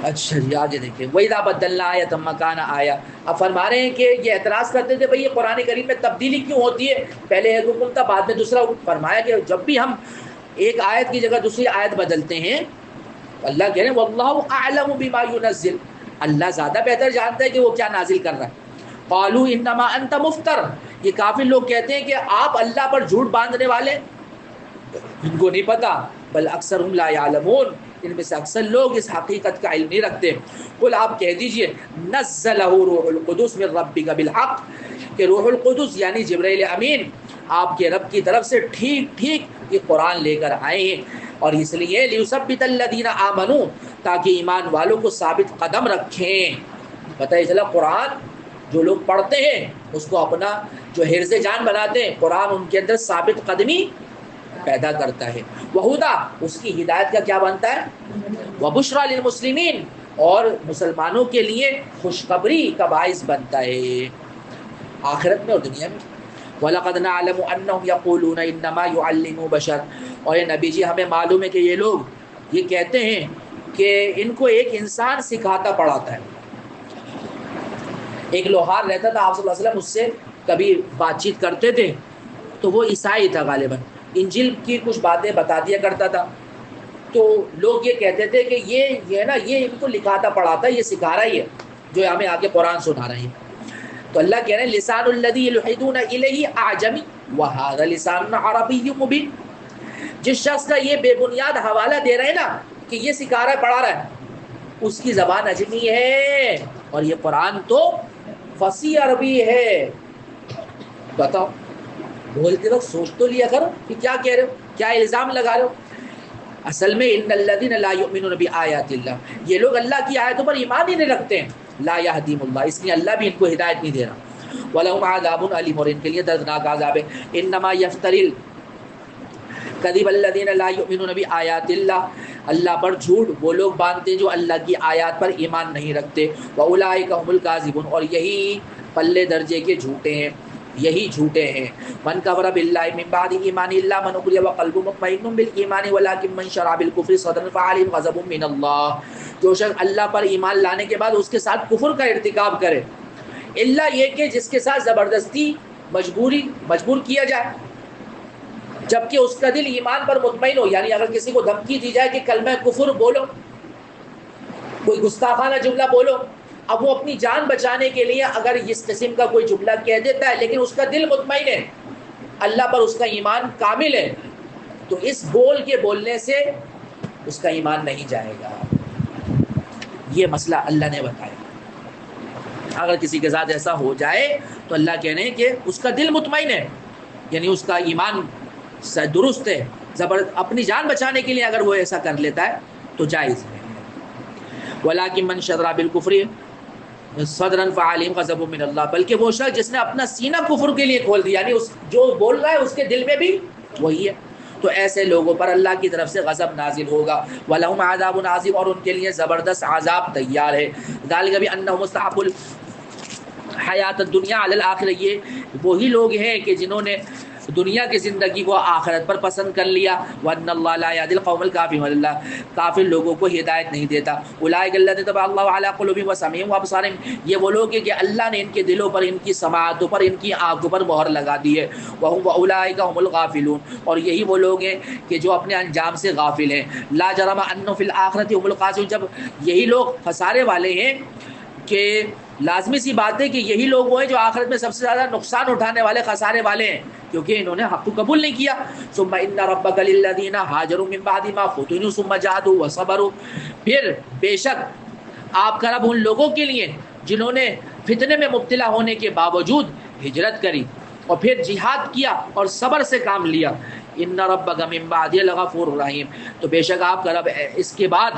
اچھا جی آگے دیکھیں، وَإِذَا بَدَّلْنَا آیَةً مَّكَانَ آیَةٍ، اب فرما رہے ہیں کہ یہ اعتراض کرتے تھے بھئی یہ قرآن کریم میں تبدیلی کیوں ہوتی ہے، پہلے ایک حکم تھا بعد میں دوسرا حکم، فرمایا کہ جب بھی ہم ایک آیت کی جگہ دوسری آیت بدلتے ہیں تو اللہ کہہ رہے ہیں وَاللَّهُ أَعْلَمُ بِمَا يُنَزِّلُ، اللہ زیادہ بہتر جانتا ہے کہ وہ کیا نازل کر رہا ہے۔ قَالُوا إِنَّمَا أَنْتَ مُفْتَرٍ، یہ کافر لوگ کہتے ہیں کہ آپ اللہ پر جھوٹ باندھنے والے، ان کو نہیں پتا، بل اکثرهم لا يعلمون، ان میں سے اکثر لوگ اس حقیقت کا علم نہیں رکھتے۔ قل آپ کہہ دیجئے نزلہ روح القدس من ربک بالحق، کہ روح القدس یعنی جبرائیل امین آپ کے رب کی طرف سے ٹھیک ٹھیک یہ قرآن لے کر آئے ہیں، اور اس لیے لیثبت الذین آمنوا، تاکہ ایمان والوں کو ثابت قدم رکھیں۔ پتہ چلا قرآن جو لوگ پڑھتے ہیں اس کو اپنا جو حرز جان بناتے ہیں، قرآن ان کے اندر ثابت قدمی پیدا کرتا ہے۔ وہدا، اس کی ہدایت کا کیا بنتا ہے، وبشرا للمسلمین، اور مسلمانوں کے لیے خوشخبری کا باعث بنتا ہے آخرت میں اور دنیا میں۔ وَلَقَدْ نَعْلَمُ أَنَّهُمْ يَقُولُونَ إِنَّمَا يُعَلِّمُ بَشَرٌ، اور یہ نبی جی ہمیں معلوم ہے کہ یہ لوگ یہ کہتے ہیں کہ ان کو ایک انسان سکھاتا پڑھاتا ہے۔ ایک لوہار رہتا تھا آپ صلی اللہ علیہ وسلم، اس سے کبھی بات چیت کرتے تھے، تو وہ عیسائی تھا غالباً، انجیل کی کچھ باتیں بتا دیا کرتا تھا، تو لوگ یہ کہتے تھے کہ یہ نا یہ ان کو لکھاتا پڑھاتا ہے، یہ سکھا رہا ہی ہے جو ہمیں آگے قرآن سنا رہے ہیں۔ تو اللہ کہہ رہے ہیں لسان الذی یلحدون الیہ اعجمی وہذا لسان عربی مبین، جس شخص کا یہ بے بنیاد حوالہ دے رہے ہیں نا کہ یہ سکھا رہا ہے پڑھا رہا ہے، اس کی زبان اجمی ہے اور یہ قرآن تو فصیح عربی ہے۔ بتاؤ، بولتے وقت سوچ تو لیا کرو کہ کیا کہہ رہے ہو، کیا الزام لگا رہے ہو۔ اصل میں ان الذین لا یؤمنون بآیات اللہ، یہ لوگ اللہ کی آیتوں پر ایمان ہی نہیں رکھتے ہیں، لا یہدیہم اللہ، اس لیے اللہ بھی ان کو ہدایت نہیں دے رہا۔ وَلَهُمْ عَذَابٌ عَلِيمٌ، اور ان کے لیے دردناک عذاب ہے۔ انما یفتری الکذب الذین لا یؤمنون بآیات اللہ، اللہ پر جھوٹ وہ لوگ باندھتے ہیں جو اللہ کی آیات پر ایمان نہیں رکھتے۔ وَأُولَٰئِکَ هُمُ الْكَاذِبُونَ، اور یہی پلے درجے کے جھوٹے ہیں، یہی جھوٹے ہیں۔ من کفر باللہ من بعد ایمان الا من اکرہ وقلبہ مطمئن بالایمان ولکن من شرع بالکفر صدرا فعلیہم غضب من اللہ، جو شخص اللہ پر ایمان لانے کے بعد اس کے ساتھ کفر کا ارتکاب کرے، الا یہ کہ جس کے ساتھ زبردستی مجبور کیا جائے، جبکہ اس کا دل ایمان پر مطمئن ہو، یعنی اگر کسی کو دھمکی دی جائے کہ کلمہ کفر بولو، کوئی گستاخانہ جملہ بولو، اب وہ اپنی جان بچانے کے لیے اگر اس قسم کا کوئی جملہ کہہ دیتا ہے لیکن اس کا دل مطمئن ہے، اللہ پر اس کا ایمان کامل ہے، تو اس بول کے بولنے سے اس کا ایمان نہیں جائے گا۔ یہ مسئلہ اللہ نے بتایا۔ اگر کسی کے ساتھ ایسا ہو جائے تو اللہ کہہ رہے ہیں کہ اس کا دل مطمئن ہے، یعنی اس کا ایمان درست ہے، اپنی جان بچانے کے لیے اگر وہ ایسا کر لیتا ہے تو جائز ہے۔ وَلَٰكِن مَّن شَرَعَ بِالْكُفْرِ صدرا فعليهم غضب من اللہ، بلکہ وہ شخص جس نے اپنا سینہ کفر کے لیے کھول دیا، یعنی جو بول رہا ہے اس کے دل میں بھی وہی ہے، تو ایسے لوگوں پر اللہ کی طرف سے غضب نازل ہوگا۔ وَلَهُمْ عَذَابٌ عَظِيمٌ، اور ان کے لیے زبردست عذاب تیار ہے۔ ذَلِكَ بِأَنَّهُمْ مُسْتَحَبُّ الحیات الدنیا علی الآخرہ، یہ وہی لوگ ہیں کہ جنہوں نے دنیا کی زندگی کو آخرت پر پسند کر لیا۔ وَأَنَّ اللَّهَ لَا يَهْدِي الْقَوْمَ الْكَافِرِينَ، اللہ کافر لوگوں کو ہدایت نہیں دیتا۔ أُولَٰئِكَ الَّذِينَ طَبَعَ اللَّهُ عَلَىٰ قُلُوبِهِمْ وَسَمْعِهِمْ وَأَبْصَارِهِمْ، یہ وہ لوگ ہیں کہ اللہ نے ان کے دلوں پر، ان کی سماعتوں پر، ان کی آنکھوں پر مہر لگا دی ہے۔ وَأُولَٰئِكَ هُمُ الْغَافِلُونَ، اور یہی وہ لوگ ہیں کہ جو اپنے انجام سے غافل ہیں۔ لَا جَرَمَ أَنَّهُمْ فِي الْآخِرَةِ هُمُ الْخَاسِرُونَ، جب یہی لوگ خسارے والے ہیں کہ لازمی سی بات ہے کہ یہی لوگ وہ ہیں جو آخرت میں سب سے زیادہ نقصان اٹھانے والے، خسارے والے ہیں، کیونکہ انہوں نے حق کو قبول نہیں کیا۔ ثم ان ربک للذین ہاجروا من بعد ما فتنوا ثم جاہدوا وصبروا، پھر بے شک آپ کا رب ان لوگوں کے لیے جنہوں نے فتنے میں مبتلا ہونے کے باوجود ہجرت کری اور پھر جہاد کیا اور صبر سے کام لیا، ان ربک من بعد لغفور رحیم، تو بے شک آپ کا رب اس کے بعد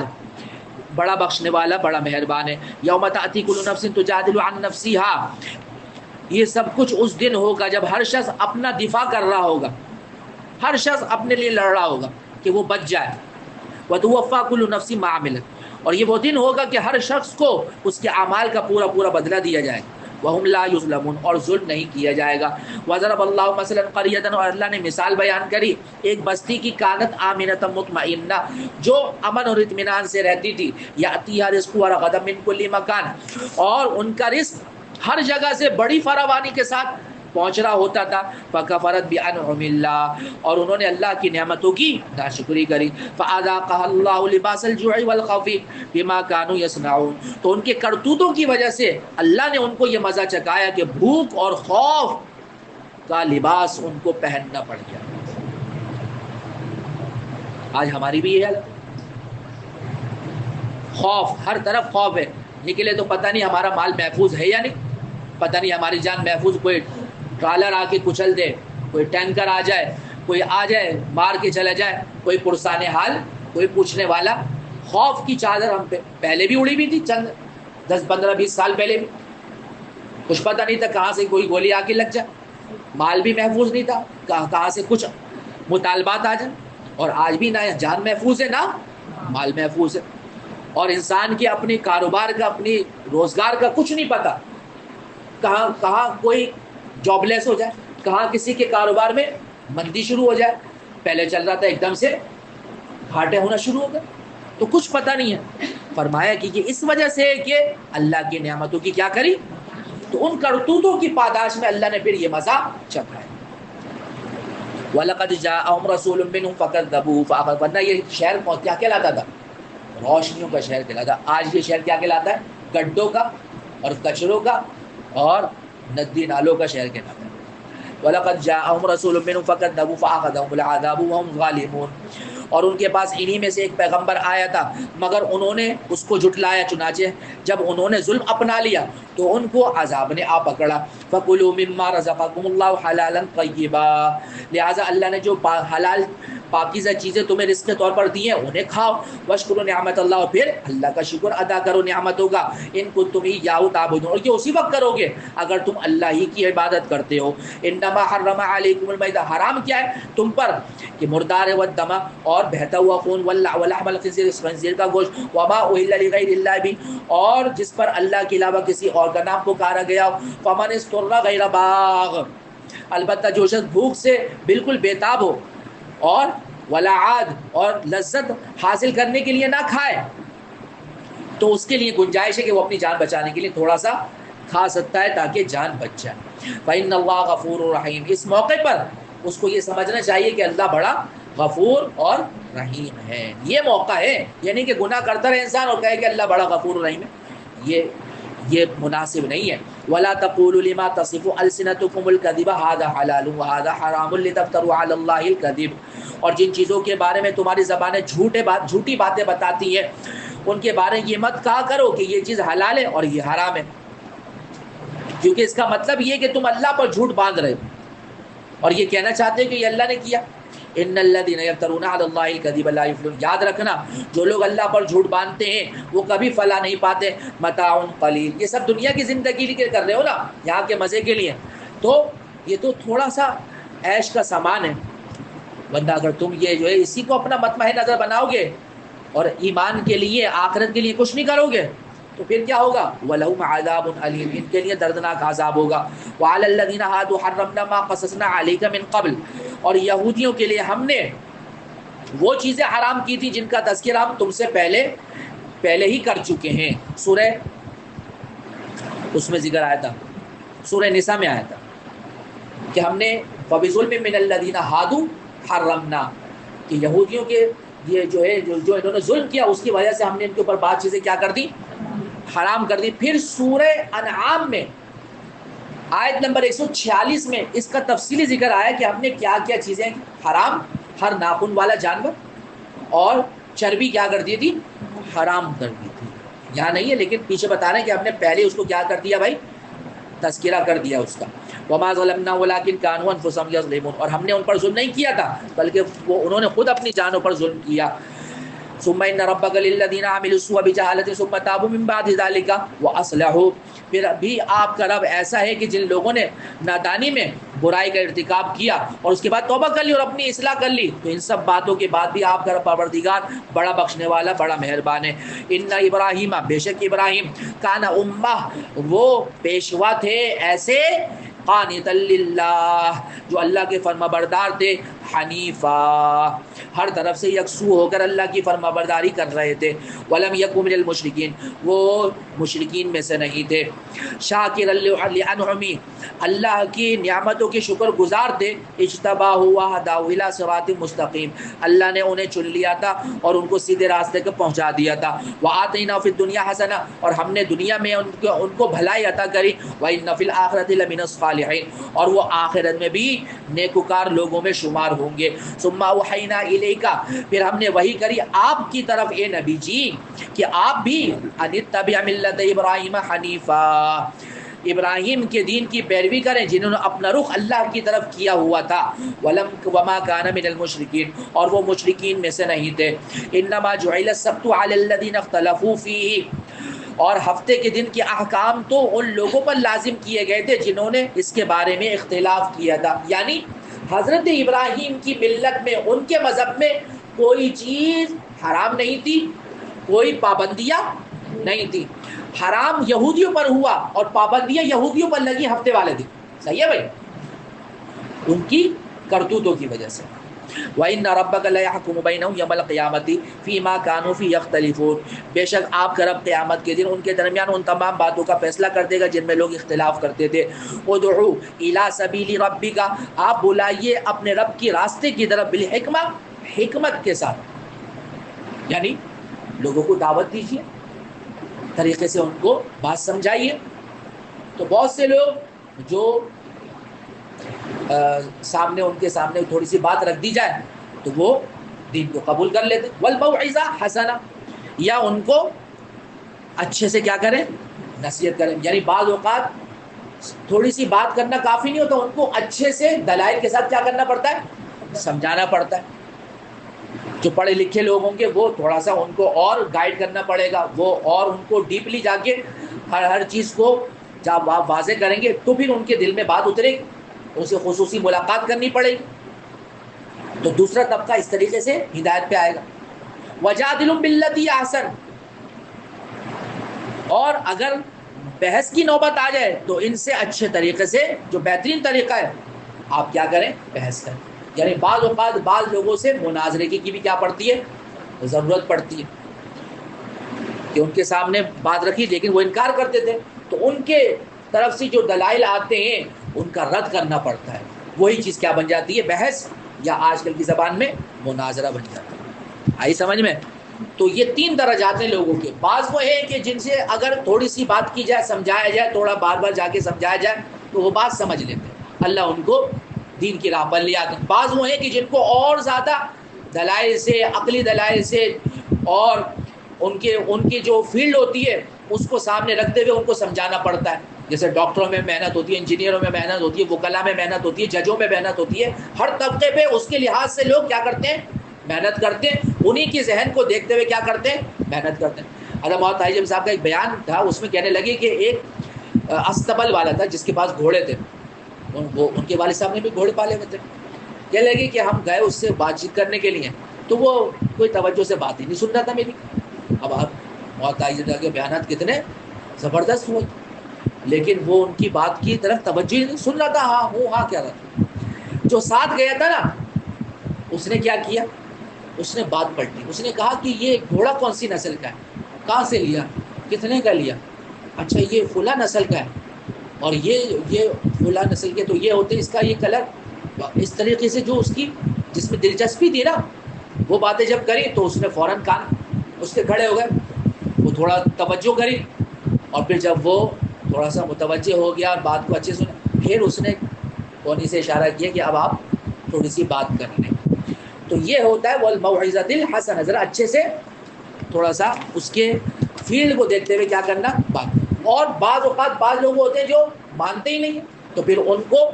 بڑا بخشنے والا، بڑا مہربان ہے۔ یوم تأتی کل نفس تجادل عن نفسها، یہ سب کچھ اس دن ہوگا جب ہر شخص اپنا دفاع کر رہا ہوگا، ہر شخص اپنے لیے لڑ رہا ہوگا کہ وہ بچ جائے۔ وتوفى كل نفس ما عملت، اور یہ وہ دن ہوگا کہ ہر شخص کو اس کے اعمال کا پورا پورا بدلہ دیا جائے۔ وَهُمْ لَا يُظْلَمُونَ اور ظلم نہیں کیا جائے گا. وَضَرَبَ اللَّهُ مَثَلًا قَرْيَةً اور اللہ نے مثال بیان کری ایک بستی کی کانت آمنۃ مطمئنہ جو امن اور اطمینان سے رہتی تھی. یأتیہا رزقہا رغداً من کل مکان اور ان کا رزق ہر جگہ سے بڑی فراوانی کے ساتھ پہنچ رہا ہوتا تھا. فکفرت بانعم اللہ اور انہوں نے اللہ کی نعمتوں کی ناشکری کری. فاذاقها الله لباس الجوع والخوف بما كانوا يصنعون تو ان کے کرتوتوں کی وجہ سے اللہ نے ان کو یہ مزہ چکھایا کہ بھوک اور خوف کا لباس ان کو پہننا پڑ گیا. آج ہماری بھی یہ حالت خوف ہر طرف خوف ہے. نکلے تو پتہ نہیں ہمارا مال محفوظ ہے یا نہیں, پتہ نہیں ہماری جان محفوظ, کوئی ٹرالر آ کے کچل دے, کوئی ٹینکر آ جائے, کوئی آ جائے مار کے چلا جائے, کوئی پرسان حال, کوئی پوچھنے والا. خوف کی چادر ہم پہ پہلے بھی اڑی ہوئی تھی, چند 10-15-20 سال پہلے بھی. کچھ پتہ نہیں تھا کہاں سے کوئی گولی آ کے لگ جائے, مال بھی محفوظ نہیں تھا, کہاں سے کچھ مطالبات آ جائیں. اور آج بھی نہ جان محفوظ ہے نہ مال محفوظ ہے. اور انسان کے اپنے کاروبار کا, اپنی روزگار کا کچھ نہیں پتہ, کہاں کوئی جاب لیس ہو جائے, کہاں کسی کے کاروبار میں مندی شروع ہو جائے. پہلے چل رہا تھا ایک دم سے گھاٹے ہونا شروع ہو گئے, تو کچھ پتہ نہیں ہے. فرمایا کہ یہ اس وجہ سے کہ اللہ کی نعمتوں کی کیا کری, تو ان کرتوتوں کی پاداش میں اللہ نے پھر یہ مزہ چکھایا. وَلَقَدْ جَاءَهُمْ رَسُولٌ مِّنْهُمْ فَكَذَّبُوهُ فَأَخَذْنَاهُمْ ورنہ یہ شہر کیا کہلاتا تھا, روشنیوں کا شہر کہلاتا. آج یہ شہر کیا کہلاتا ہے, گڈھوں کا اور کچروں کا اور ندی نالوں کا شہر کہلاتا ہے. وَلَقَدْ جَاءَهُمْ رَسُولٌ مِّنْهُمْ فَكَذَّبُوا فَأَخَذَهُمُ الْعَذَابُ وَهُمْ ظَالِمُونَ اور ان کے پاس انہی میں سے ایک پیغمبر آیا تھا مگر انہوں نے اس کو جھٹلایا. چنانچہ جب انہوں نے ظلم اپنا لیا تو ان کو عذاب نے آ پکڑا. فَكُلُوا مِمَّا رَزَقَكُمُ اللَّهُ حَلَالًا طَيِّبًا لہٰذا اللہ نے جو حلال پاکیزہ چیزیں تمہیں رزق کے طور پر دی ہیں انہیں کھاؤ. وَاشْكُرُوا نعمت اللہ اور پھر اللہ کا شکر ادا کرو نعمتوں کا. ان کو تم یاہو تعبدون اور یہ اسی وقت کرو گے اگر تم اللہ ہی کی عبادت کرتے ہو. انما حرم علیکم المیتہ حرام کیا ہے تم پر کہ مردار والدم اور بہتا ہوا خون ولحم الخنزیر خنزیر کا گوشت وما اہل لغیر اللہ بھی اور جس پر اللہ کے علاوہ کسی اور کا نام پکارا گیا ہو. فمن اضطر غیر باغ البتہ جو شخص بھوک سے بالکل بےتاب ہو اور ولا عاد اور لذت حاصل کرنے کے لیے نہ کھائے تو اس کے لیے گنجائش ہے کہ وہ اپنی جان بچانے کے لیے تھوڑا سا کھا سکتا ہے تاکہ جان بچ جائے. فإن اللہ غفور رحیم اس موقع پر اس کو یہ سمجھنا چاہیے کہ اللہ بڑا غفور اور رحیم ہے. یہ موقع ہے, یعنی کہ گناہ کرتا رہے انسان اور کہے کہ اللہ بڑا غفور رحیم ہے, یہ مناسب نہیں ہے. ولا تقولوا لما تصف السنتكم الكذب هذا حلال وهذا حرام لتفتروا على الله الكذب اور جن چیزوں کے بارے میں تمہاری زبانیں جھوٹی باتیں بتاتی ہیں ان کے بارے میں یہ مت کہا کرو کہ یہ چیز حلال ہے اور یہ حرام ہے, کیونکہ اس کا مطلب یہ کہ تم اللہ پر جھوٹ باندھ رہے ہو اور یہ کہنا چاہتے ہو کہ یہ اللہ نے کیا. ان الذين يفترون على الله الكذب لا يفلحون یاد رکھنا جو لوگ اللہ پر جھوٹ باندھتے ہیں وہ کبھی فلاح نہیں پاتے. متاع قلیل یہ سب دنیا کی زندگی کے کر رہے ہو نا, یہاں کے مزے کے لیے, تو یہ تو تھوڑا سا عیش کا سامان ہے. ورنہ اگر تم یہ جو ہے اسی کو اپنا مطمئن نظر بناؤ گے اور ایمان کے لیے آخرت کے لیے کچھ نہیں کرو گے تو پھر کیا ہوگا. وَلَهُمْ عَذَابٌ أَلِيمٌ ان کے لیے دردناک عذاب ہوگا. وَعَلَى الَّذِينَ هَادُوا حَرَّمْنَا مَا قَصَصْنَا عَلَيْكَ مِنْ قَبْلُ اور یہودیوں کے لیے ہم نے وہ چیزیں حرام کی تھی جن کا تذکرہ ہم تم سے پہلے ہی کر چکے ہیں. سورہ اس میں ذکر آیا تھا, سورہ نساء میں آیا تھا کہ ہم نے فَبِظُلْمٍ مِّنَ الَّذِينَ هَادُوا حَرَّمْنَا کہ یہودیوں کے یہ جو ہے جو انہوں نے ظلم کیا اس کی وجہ سے ہم نے ان کے اوپر بعض چیزیں کیا کر دی, حرام کر دی. پھر سورہ انعام میں آیت نمبر 146 میں اس کا تفصیلی ذکر آیا کہ ہم نے کیا کیا چیزیں حرام, ہر ناخن والا جانور اور چربی کیا کر دی تھی, حرام کر دی تھی. یہاں نہیں ہے لیکن پیچھے بتا رہے ہیں کہ ہم نے پہلے اس کو کیا کر دیا بھائی, تذکرہ کر دیا اس کا. وما ظلمنا ولكن كانوا انفسهم يظلمون اور ہم نے ان پر ظلم نہیں کیا تھا بلکہ وہ انہوں نے خود اپنی جانوں پر ظلم کیا. ثم ان ربك للذين عملوا السوء بجهالة ثم تابوا من بعد ذلك واصلحوا پھر بھی آپ کا رب ایسا ہے کہ جن لوگوں نے نادانی میں برائی کا ارتکاب کیا اور اس کے بعد توبہ کر لی اور اپنی اصلاح کر لی، تو ان سب باتوں کے بعد بھی آپ کا پروردگار بڑا بخشنے والا، بڑا مہربان ہے۔ ان ابراہیم، بے شک ابراہیم، کان امہ، وہ پیشوا تھے ایسے، قانتا للہ، جو اللہ کے فرما بردار تھے، حنیفا، ہر طرف سے یکسو ہو کر اللہ کی فرما برداری کر رہے تھے، ولم یکن من المشرکین، وہ مشرکین میں سے نہیں تھے، شاکرا لانعمی، اللہ کی نعمتوں کے شکر گزار تھے، اجتباہ وہداہ الی صراط مستقیم، اللہ نے انہیں چن لیا تھا اور ان کو سیدھے راستے کو پہنچا دیا تھا، وآتینا فی الدنیا حسنہ، اور ہم نے دنیا میں ان کو بھلائی عطا کری، وإن فی الآخرۃ لمن الصالحین، اور وہ آخرت میں بھی نیکوکار لوگوں میں شمار ہوں گے، ثم اوحینا الیک، پھر ہم نے وحی کری آپ کی طرف اے نبی جی کہ آپ بھی ان اتبع ملت ابراہیم حنیفا، ابراہیم کے دین کی پیروی کریں جنہوں نے اپنا رخ اللہ کی طرف کیا ہوا تھا، وما کان من المشرکین، اور وہ مشرکین میں سے نہیں تھے، انما جعل السبت علی الذین اختلفوا فیہ، اور ہفتے کے دن کے احکام تو ان لوگوں پر لازم کیے گئے تھے جنہوں نے اس کے بارے میں اختلاف کیا تھا، یعنی حضرت ابراہیم کی ملت میں، ان کے مذہب میں کوئی چیز حرام نہیں تھی، کوئی پابندیاں نہیں تھی، حرام یہودیوں پر ہوا اور پابندیاں یہودیوں پر لگی ہفتے والے دن، صحیح ہے بھائی، ان کی کرتوتوں کی وجہ سے۔ وَإِنَّ رَبَّكَ لَيَحْكُمُ بَيْنَهُمْ يَوْمَ الْقِيَامَةِ فِي مَا كَانُوا فِيهِ يَخْتَلِفُونَ، بے شک آپ کا رب قیامت کے دن ان کے درمیان ان تمام باتوں کا فیصلہ کر دے گا جن میں لوگ اختلاف کرتے تھے۔ ادعو الی سبیل ربک، آپ بلائیے اپنے رب کی راستے کی طرف، بالحکمہ، حکمت کے ساتھ، یعنی لوگوں کو دعوت دیجیے، طریقے سے ان کو بات سمجھائیے۔ تو بہت سے لوگ جو سامنے ان کے سامنے تھوڑی سی بات رکھ دی جائے تو وہ دین کو قبول کر لیتے، والموعظہ حسنہ، یا ان کو اچھے سے کیا کریں، نصیحت کریں، یعنی بعض اوقات تھوڑی سی بات کرنا کافی نہیں ہوتا، ان کو اچھے سے دلائل کے ساتھ کیا کرنا پڑتا ہے، سمجھانا پڑتا ہے۔ جو پڑھے لکھے لوگ ہوں گے وہ تھوڑا سا ان کو اور گائیڈ کرنا پڑے گا، وہ اور ان کو ڈیپلی جا کے ہر چیز کو جب آپ واضح کریں گے تو پھر ان کے دل میں بات اترے گی، ان سے خصوصی ملاقات کرنی پڑے گی، تو دوسرا طبقہ اس طریقے سے ہدایت پہ آئے گا۔ وَجَادِلُهُم بِالَّتِي أَحْسَنُ، اور اگر بحث کی نوبت آ جائے تو ان سے اچھے طریقے سے، جو بہترین طریقہ ہے، آپ کیا کریں، بحث کریں، یعنی بعض اوقات بعض لوگوں سے مناظرے کی بھی کیا پڑتی ہے، ضرورت پڑتی ہے، کہ ان کے سامنے بات رکھی لیکن وہ انکار کرتے تھے، تو ان کے طرف سے جو دلائل آتے ہیں ان کا رد کرنا پڑتا ہے، وہی چیز کیا بن جاتی ہے، بحث، یا آج کل کی زبان میں مناظرہ بن جاتا ہے۔ آئی سمجھ میں؟ تو یہ تین درجات ہیں لوگوں کے، بعض وہ ہیں کہ جن سے اگر تھوڑی سی بات کی جائے، سمجھایا جائے، تھوڑا بار بار جا کے سمجھایا جائے تو وہ بات سمجھ لیتے ہیں، اللہ ان کو دین کی راہ پر لے آتے ہیں۔ بعض وہ ہیں کہ جن کو اور زیادہ دلائل سے، عقلی دلائل سے، اور ان کی جو فیلڈ ہوتی ہے اس کو سامنے رکھتے ہوئے ان کو سمجھانا پڑتا ہے، جیسے ڈاکٹروں میں محنت ہوتی ہے، انجینئروں میں محنت ہوتی ہے، وکلاء میں محنت ہوتی ہے، ججوں میں محنت ہوتی ہے، ہر طبقے پہ اس کے لحاظ سے لوگ کیا کرتے ہیں، محنت کرتے ہیں، انہی کے ذہن کو دیکھتے ہوئے کیا کرتے ہیں، محنت کرتے ہیں۔ علامہ طاہر صاحب کا ایک بیان تھا، اس میں کہنے لگے کہ ایک استبل والا تھا جس کے پاس گھوڑے تھے، ان کے والد صاحب نے بھی گھوڑے پالے ہوئے تھے، کہنے لگے کہ ہم گئے اس سے بات چیت کرنے کے لیے، تو وہ کوئی توجہ سے بات ہی نہیں سن رہا تھا میری۔ اب آپ معتاجدہ کے بیانات کتنے زبردست ہوئے، لیکن وہ ان کی بات کی طرف توجہ ہی نہیں سن رہا تھا، ہاں ہوں ہاں کہہ رہا تھا۔ جو ساتھ گیا تھا نا، اس نے کیا کیا، اس نے بات پلٹی، اس نے کہا کہ یہ گھوڑا کون سی نسل کا ہے، کہاں سے لیا، کتنے کا لیا، اچھا یہ فلاں نسل کا ہے، اور یہ فلاں نسل کے تو یہ ہوتے، اس کا یہ کلر، اس طریقے سے جو اس کی جس میں دلچسپی تھی نا، وہ باتیں جب کری تو اس نے فوراً کان اس کے کھڑے ہو گئے، وہ تھوڑا توجہ کری، اور پھر جب وہ تھوڑا سا متوجہ ہو گیا اور بات کو اچھے سنا، پھر اس نے کونی سے اشارہ کیا کہ اب آپ تھوڑی سی بات کر لیں۔ تو یہ ہوتا ہے والموعظۃ الحسنہ، ذرا اچھے سے تھوڑا سا اس کے فیلڈ کو دیکھتے ہوئے کیا کرنا، بات۔ اور بعض اوقات بعض لوگ ہوتے ہیں جو مانتے ہی نہیں ہیں، تو پھر ان کو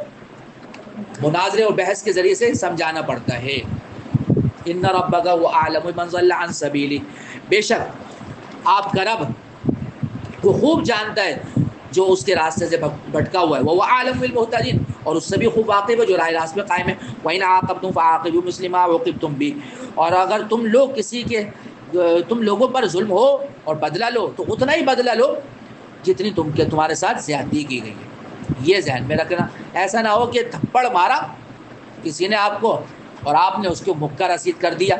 مناظرے اور بحث کے ذریعے سے سمجھانا پڑتا ہے۔ ان ربک هو اعلم بمن ضل عن سبیلہ، بے شک آپ کا رب وہ خوب جانتا ہے جو اس کے راستے سے بھٹکا ہوا ہے، وہ عالم بالمہتدین، اور اس سے بھی خوب واقف ہے جو راہ راست پہ قائم ہے۔ وَإِنْ عَاقَبْتُمْ فَعَاقِبُوا مِثْلَ مَا عُوقِبْتُمْ بِهِ، اور اگر تم لوگ کسی کے تم لوگوں پر ظلم ہو اور بدلہ لو تو اتنا ہی بدلہ لو جتنی تمہارے ساتھ زیادتی کی گئی ہے۔ یہ ذہن میں رکھنا، ایسا نہ ہو کہ تھپڑ مارا کسی نے آپ کو اور آپ نے اس کو مکہ رسید کر دیا،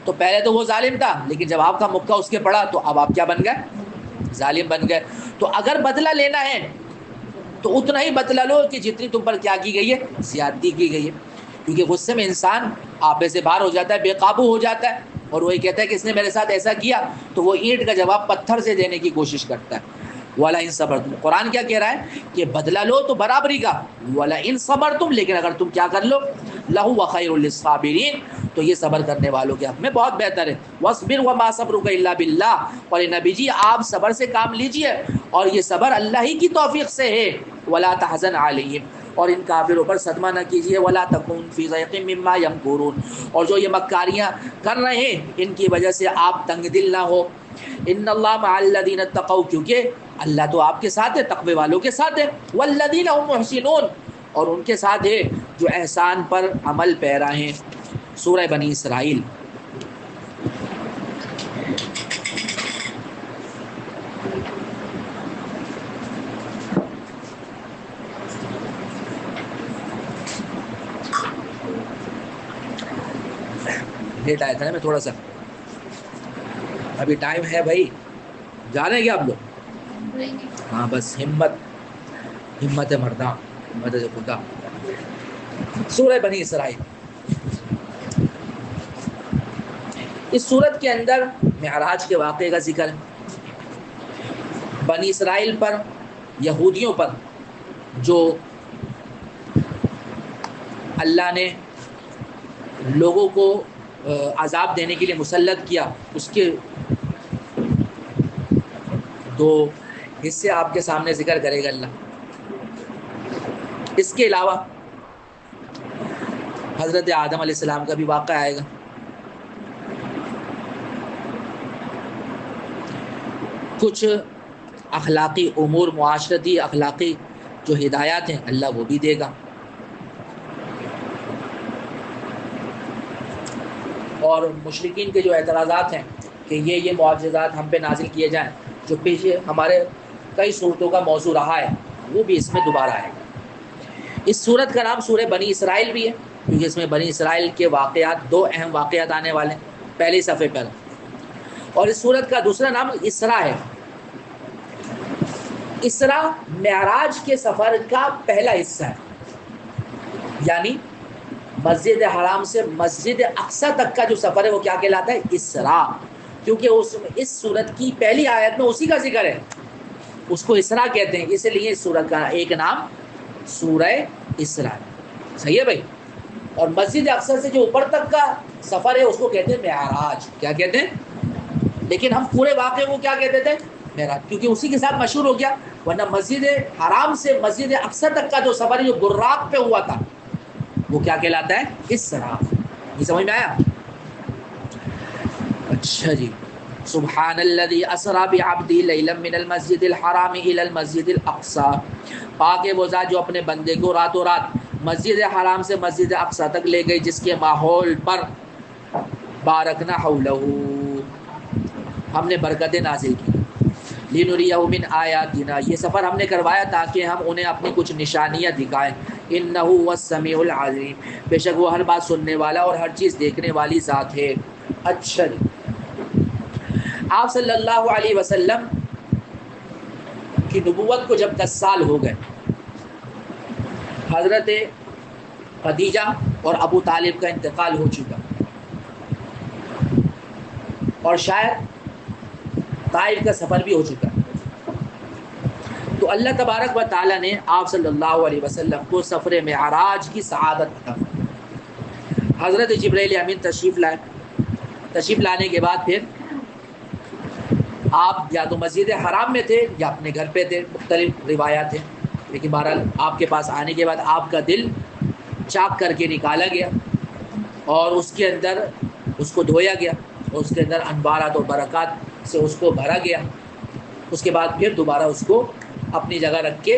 تو پہلے تو وہ ظالم تھا، لیکن جب آپ کا مکہ اس کے پڑا تو اب آپ کیا بن گئے؟ ظالم بن گئے۔ تو اگر بدلہ لینا ہے تو اتنا ہی بدلہ لو کہ جتنی تم پر کیا کی گئی ہے؟ زیادتی کی گئی ہے، کیونکہ غصے میں انسان آپے سے باہر ہو جاتا ہے، بے قابو ہو جاتا ہے، اور وہی کہتا ہے کہ اس نے میرے ساتھ ایسا کیا، تو وہ اینٹ کا جواب پتھر سے دینے کی کوشش کرتا ہے۔ وَلَئِن صَبَرْتُمْ، قرآن کیا کہہ رہا ہے کہ بدلہ لو تو برابری کا، وَلَئِن صَبَرْتُمْ، لیکن اگر تم کیا کر لو، لَهُوَ خَيْرٌ لِّلصَّابِرِينَ، تو یہ صبر کرنے والوں کے حق میں بہت بہتر ہے۔ وَاصْبِرْ وَمَا صَبْرُكَ إِلَّا بِاللَّهِ، اور نبی جی آپ صبر سے کام لیجئے، اور یہ صبر اللہ ہی کی توفیق سے ہے۔ وَلَا تَحْزَنْ عَلَيْهِمْ، اور ان کافروں پر صدمہ نہ کیجیے۔ وَلَا تَكُنْ فِي ضَيْقٍ مِّمَّا يَمْكُرُونَ، اور جو یہ مکاریاں کر رہے ہیں ان کی وجہ سے آپ تنگ دل نہ ہو۔ ان اللہ مع الذین اتقوا، کیونکہ اللہ تو آپ کے ساتھ ہے، تقوی والوں کے ساتھ ہے۔ والذین هم محسنون، اور ان کے ساتھ ہے جو احسان پر عمل پیرا ہیں۔ سورہ بنی اسرائیل۔ لیٹ آیا تھا نا میں تھوڑا سا، ابھی ٹائم ہے بھائی، جا رہے ہیں کیا آپ لوگ؟ ہاں بس ہمت ہے مرداں، ہمت ہے خدا۔ سورہ بنی اسرائیل، اس سورت کے اندر معراج کے واقعے کا ذکر ہے۔ بنی اسرائیل پر، یہودیوں پر جو اللہ نے لوگوں کو عذاب دینے کے لیے مسلط کیا، اس کے دو حصے آپ کے سامنے ذکر کرے گا اللہ۔ اس کے علاوہ حضرت آدم علیہ السلام کا بھی واقعہ آئے گا۔ کچھ اخلاقی امور، معاشرتی اخلاقی جو ہدایات ہیں اللہ وہ بھی دے گا، اور مشرکین کے جو اعتراضات ہیں کہ یہ معجزات ہم پہ نازل کیے جائیں، جو پیچھے ہمارے کئی صورتوں کا موضوع رہا ہے، وہ بھی اس میں دوبارہ آئے گا۔ اس سورت کا نام سورہ بنی اسرائیل بھی ہے، کیونکہ اس میں بنی اسرائیل کے واقعات، دو اہم واقعات آنے والے ہیں پہلے صفحے پر۔ اور اس سورت کا دوسرا نام اسراء ہے۔ اسراء معراج کے سفر کا پہلا حصہ ہے، یعنی مسجد حرام سے مسجد اقصی تک کا جو سفر ہے وہ کیا کہلاتا ہے؟ اسراء، کیونکہ اس سورت کی پہلی آیت میں اسی کا ذکر ہے، اس کو اسراء کہتے ہیں، اس لیے اس سورت کا ایک نام سورہ اسراء۔ صحیح ہے بھائی؟ اور مسجد اقصی سے جو اوپر تک کا سفر ہے اس کو کہتے ہیں معراج۔ کیا کہتے ہیں؟ لیکن ہم پورے واقعے کو کیا کہتے تھے؟ معراج، کیونکہ اسی کے ساتھ مشہور ہو گیا، ورنہ مسجد حرام سے مسجد اقصی تک کا جو سفر ہے جو براق پہ ہوا تھا وہ کیا کہلاتا ہے؟ اسراء۔ یہ سمجھ میں آیا؟ اچھا جی۔ سبحان الذی اسری بعبدہ لیلا من المسجد الحرام الی المسجد الاقصی، پاک ہے وہ ذات جو اپنے بندے کو راتوں رات مسجد حرام سے مسجد اقصی تک لے گئی، جس کے ماحول پر بارکنا حولہ، ہم نے برکتیں نازل کی، لنریہ من آیاتنا، یہ سفر ہم نے کروایا تاکہ ہم انہیں اپنی کچھ نشانیاں دکھائیں۔ انہ هو السمیع العلیم، بے شک وہ ہر بات سننے والا اور ہر چیز دیکھنے والی ذات ہے۔ اچھا جی، آپ صلی اللہ علیہ وسلم کی نبوت کو جب 10 سال ہو گئے، حضرت خدیجہ اور ابو طالب کا انتقال ہو چکا، اور شاید طائف کا سفر بھی ہو چکا، تو اللہ تبارک و تعالیٰ نے آپ صلی اللہ علیہ وسلم کو سفر معراج کی سعادت عطا فرمائی۔ حضرت جبرائیل امین تشریف لائے، تشریف لانے کے بعد پھر آپ یا تو مسجد حرام میں تھے یا اپنے گھر پہ تھے، مختلف روایات ہیں، لیکن بہرحال آپ کے پاس آنے کے بعد آپ کا دل چاک کر کے نکالا گیا اور اس کے اندر اس کو دھویا گیا، اور اس کے اندر انوارات اور برکات سے اس کو بھرا گیا۔ اس کے بعد پھر دوبارہ اس کو اپنی جگہ رکھ کے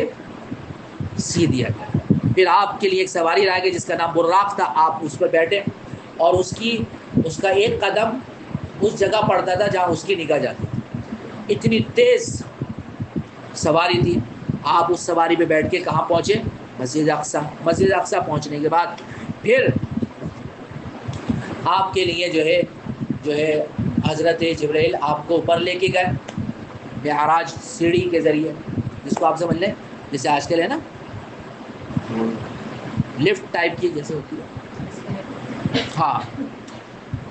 سی دیا گیا. پھر آپ کے لیے ایک سواری لایا گیا جس کا نام براق تھا. آپ اس پر بیٹھے اور اس کا ایک قدم اس جگہ پڑتا تھا جہاں اس کی نگاہ جاتی تھی. اتنی تیز سواری تھی. آپ اس سواری پہ بیٹھ کے کہاں پہنچے؟ مسجد اقصیٰ. مسجد اقصیٰ پہنچنے کے بعد پھر آپ کے لیے جو ہے حضرت جبرائیل آپ کو اوپر لے کے گئے معراج سیڑھی کے ذریعے، جس کو آپ سمجھ لیں جیسے آج کل ہے نا لفٹ ٹائپ کی جیسے ہوتی ہے. ہاں،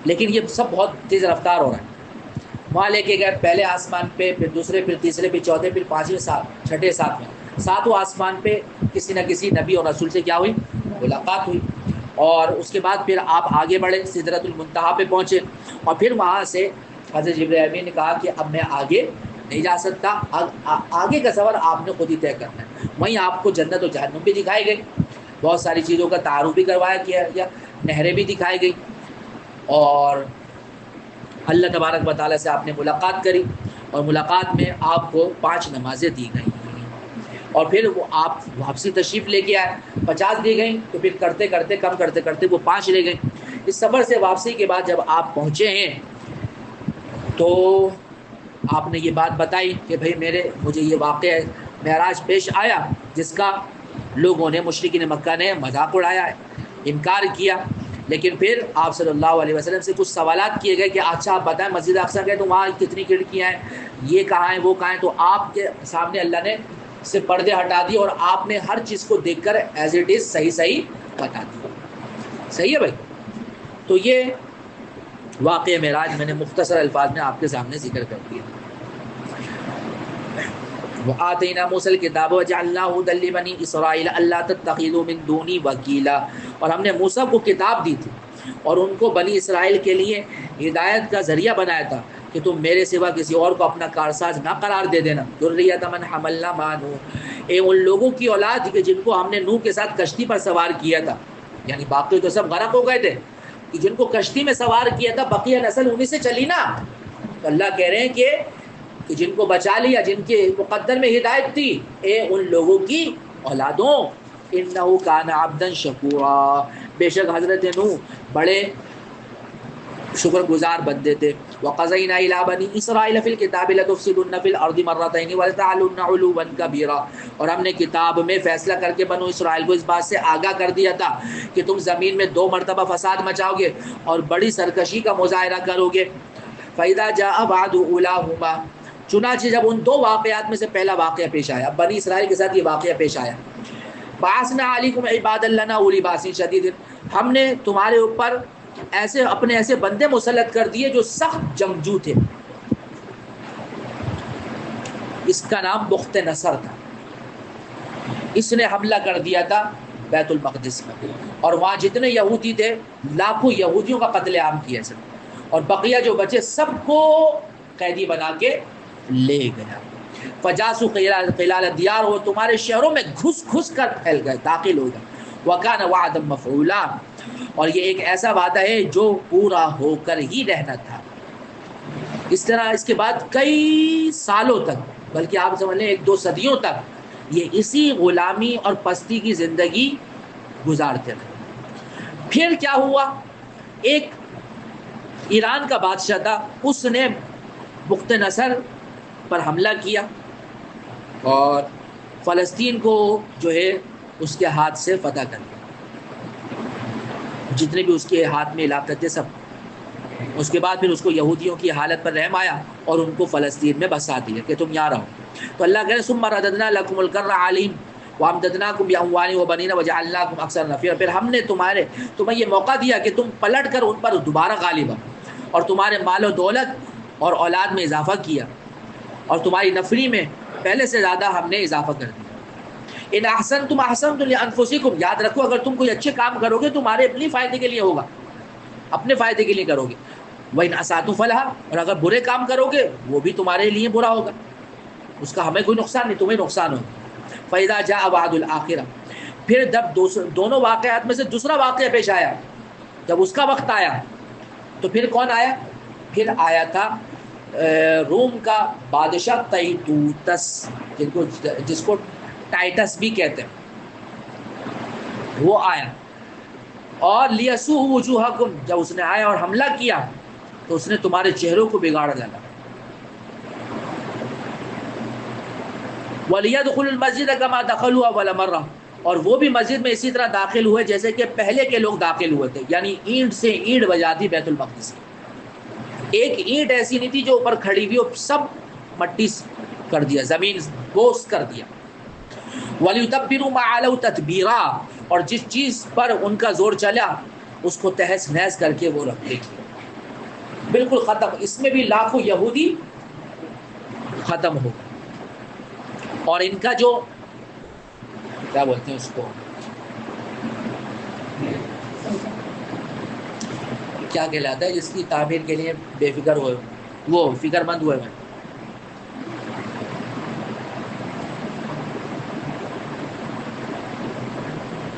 لیکن یہ سب بہت تیز رفتار ہو رہا ہے. وہاں لے کے گئے پہلے آسمان پہ، پھر دوسرے، پھر تیسرے، پھر چوتھے، پھر پانچویں، چھٹے، ساتویں آسمان پہ کسی نہ کسی نبی اور رسول سے کیا ہوئی؟ ملاقات ہوئی. اور اس کے بعد پھر آپ آگے بڑھے، سدرۃ المنتہا پہ پہنچے. اور پھر وہاں سے حضرت جبرائیل امین نے کہا کہ اب میں آگے نہیں جا سکتا، آگے کا سفر آپ نے خود ہی طے کرنا ہے. وہیں آپ کو جنت و جہنم بھی دکھائی گئی، بہت ساری چیزوں کا تعارف بھی کروایا گیا، نہریں بھی دکھائی گئی، اور اللہ تبارک و تعالیٰ سے آپ نے ملاقات کری. اور ملاقات میں آپ کو 5 نمازیں دی گئیں. اور پھر وہ آپ واپسی تشریف لے کے آئے، 50 دی گئیں، تو پھر کرتے کرتے کم کرتے کرتے وہ 5 لے گئیں. اس سفر سے واپسی کے بعد جب آپ پہنچے ہیں تو آپ نے یہ بات بتائی کہ بھائی مجھے یہ واقعہ معراج پیش آیا جس کا لوگوں نے، مشرکین مکہ نے مذاق اڑایا ہے، انکار کیا. لیکن پھر آپ صلی اللہ علیہ وسلم سے کچھ سوالات کیے گئے کہ اچھا آپ بتائیں مسجد اقصیٰ گئے تو وہاں کتنی کھڑکیاں ہیں، یہ کہاں ہیں، وہ کہاں ہیں. تو آپ کے سامنے اللہ نے سے پردے ہٹا دیے اور آپ نے ہر چیز کو دیکھ کر ایز اٹ از صحیح بتا دیا. صحیح ہے بھائی. تو یہ واقعہ معراج میں نے مختصر الفاظ میں آپ کے سامنے ذکر کر دیا. وَآتَيْنَا مُوسَى الْكِتَابَ وَجَعَلْنَاهُ هُدًى لِّبَنِي إِسْرَائِيلَ أَلَّا تَتَّخِذُوا مِن دُونِي وَكِيلًا. اور ہم نے موسیٰ کو کتاب دی تھی اور ان کو بنی اسرائیل کے لیے ہدایت کا ذریعہ بنایا تھا کہ تم میرے سوا کسی اور کو اپنا کارساز نہ قرار دے دینا. ذُرِّيَّةَ مَنْ حَمَلْنَا مَعَ نُوحٍ. ان لوگوں کی اولاد کہ جن کو ہم نے نوح کے ساتھ کشتی پر سوار کیا تھا، یعنی باقی تو سب غرق ہو گئے تھے، کہ جن کو کشتی میں سوار کیا تھا بقیہ نسل انہی سے چلی نا. تو اللہ کہہ رہے ہیں کہ جن کو بچا لیا، جن کے مقدر میں ہدایت تھی، اے ان لوگوں کی اولادوں، انہو کان عبدا شکورا، بے شک حضرت نوح بڑے شکر گزار بندے تھے. وَقَضَيْنَا إِلَىٰ بَنِي إِسْرَائِيلَ فِي الْكِتَابِ لَتُفْسِدُنَّ فِي الْأَرْضِ مَرَّتَيْنِ وَلَتَعْلُنَّ عُلُوًّا كَبِيرًا. اور ہم نے کتاب میں فیصلہ کر کے بنو اسرائیل کو اس بات سے آگاہ کر دیا تھا کہ تم زمین میں 2 مرتبہ فساد مچاؤ گے اور بڑی سرکشی کا مظاہرہ کرو گے. فَإِذَا جَاءَ وَعْدُ أُولَاهُمَا. چنانچہ جب ان 2 واقعات میں سے پہلا واقعہ پیش آیا، بنی اسرائیل کے ساتھ یہ واقعہ پیش آیا، بَعَثْنَا عَلَيْكُمْ عِبَادًا لَنَا أُولِي بَأْسٍ شَدِيدٍ. ہم نے تمہارے اوپر اپنے ایسے بندے مسلط کر دیے جو سخت جنگجو تھے. اس کا نام بخت نصر تھا. اس نے حملہ کر دیا تھا بیت المقدس میں، اور وہاں جتنے یہودی تھے لاکھوں یہودیوں کا قتل عام کیا سب، اور بقیہ جو بچے سب کو قیدی بنا کے لے گیا. فجاسو خلال دیار، وہ تمہارے شہروں میں گھس گھس کر پھیل گئے، داخل ہو گئے. وکان وعدا مفعولا، اور یہ ایک ایسا وعدہ ہے جو پورا ہو کر ہی رہنا تھا. اس طرح اس کے بعد کئی سالوں تک، بلکہ آپ سمجھ لیں 1-2 صدیوں تک یہ اسی غلامی اور پستی کی زندگی گزارتے رہے. پھر کیا ہوا؟ ایک ایران کا بادشاہ تھا، اس نے بخت نصر پر حملہ کیا اور فلسطین کو جو ہے اس کے ہاتھ سے فتح کر دیا، جتنے بھی اس کے ہاتھ میں علاقے تھے سب. اس کے بعد پھر اس کو یہودیوں کی حالت پر رحم آیا اور ان کو فلسطین میں بسا دیا کہ تم یہاں رہو. تو اللہ کہہ رہے ثم رددنا لکم الکرۃ علیہم وامددناکم باموال وبنین وجعلناکم اکثر نفیرا. پھر ہم نے تمہیں یہ موقع دیا کہ تم پلٹ کر ان پر دوبارہ غالب ہو، اور تمہارے مال و دولت اور اولاد میں اضافہ کیا، اور تمہاری نفری میں پہلے سے زیادہ ہم نے اضافہ کر دیا. ان احسنتم احسنتم لانفسکم، یاد رکھو اگر تم کوئی اچھے کام کرو گے تمہارے اپنی فائدے کے لیے ہوگا، اپنے فائدے کے لیے کرو گے. وَإِنْ أَسَأْتُمْ فَلَهَا، اور اگر برے کام کرو گے وہ بھی تمہارے لیے برا ہوگا، اس کا ہمیں کوئی نقصان نہیں، تمہیں نقصان ہوگا. فَإِذَا جَاءَ وَعْدُ الْآخِرَةِ، پھر جب دونوں واقعات میں سے دوسرا واقعہ پیش آیا، جب اس کا وقت آیا تو پھر کون آیا؟ پھر آیا تھا روم کا بادشاہ تیتوتس. جس کو ٹائٹس بھی کہتے ہیں، وہ آیا اور لیسوء وجوہکم، جب اس نے آیا اور حملہ کیا تو اس نے تمہارے چہروں کو بگاڑ ڈالا. وَلِيَدْخُلُوا الْمَسْجِدَ كَمَا دَخَلُوا أَوَّلَ مَرَّةٍ، اور وہ بھی مسجد میں اسی طرح داخل ہوئے جیسے کہ پہلے کے لوگ داخل ہوئے تھے، یعنی اینٹ سے اینٹ بجا دی بیت المقدس کی. ایک اینٹ ایسی نہیں تھی جو اوپر کھڑی ہوئی، سب مٹی کر دیا، زمین بوس کر دیا. وَلِيُتَبِّرُوا مَا عَلَوْا تَتْبِيرًا، اور جس چیز پر ان کا زور چلا اس کو تہس نہس کر کے وہ رکھ لے، بالکل ختم. اس میں بھی لاکھوں یہودی ختم ہو گئے. اور ان کا جو کیا بولتے ہیں اس کو، کیا کہلاتا ہے جس کی تعمیر کے لیے بے فکر ہوئے، وہ فکر مند ہوئے ہیں،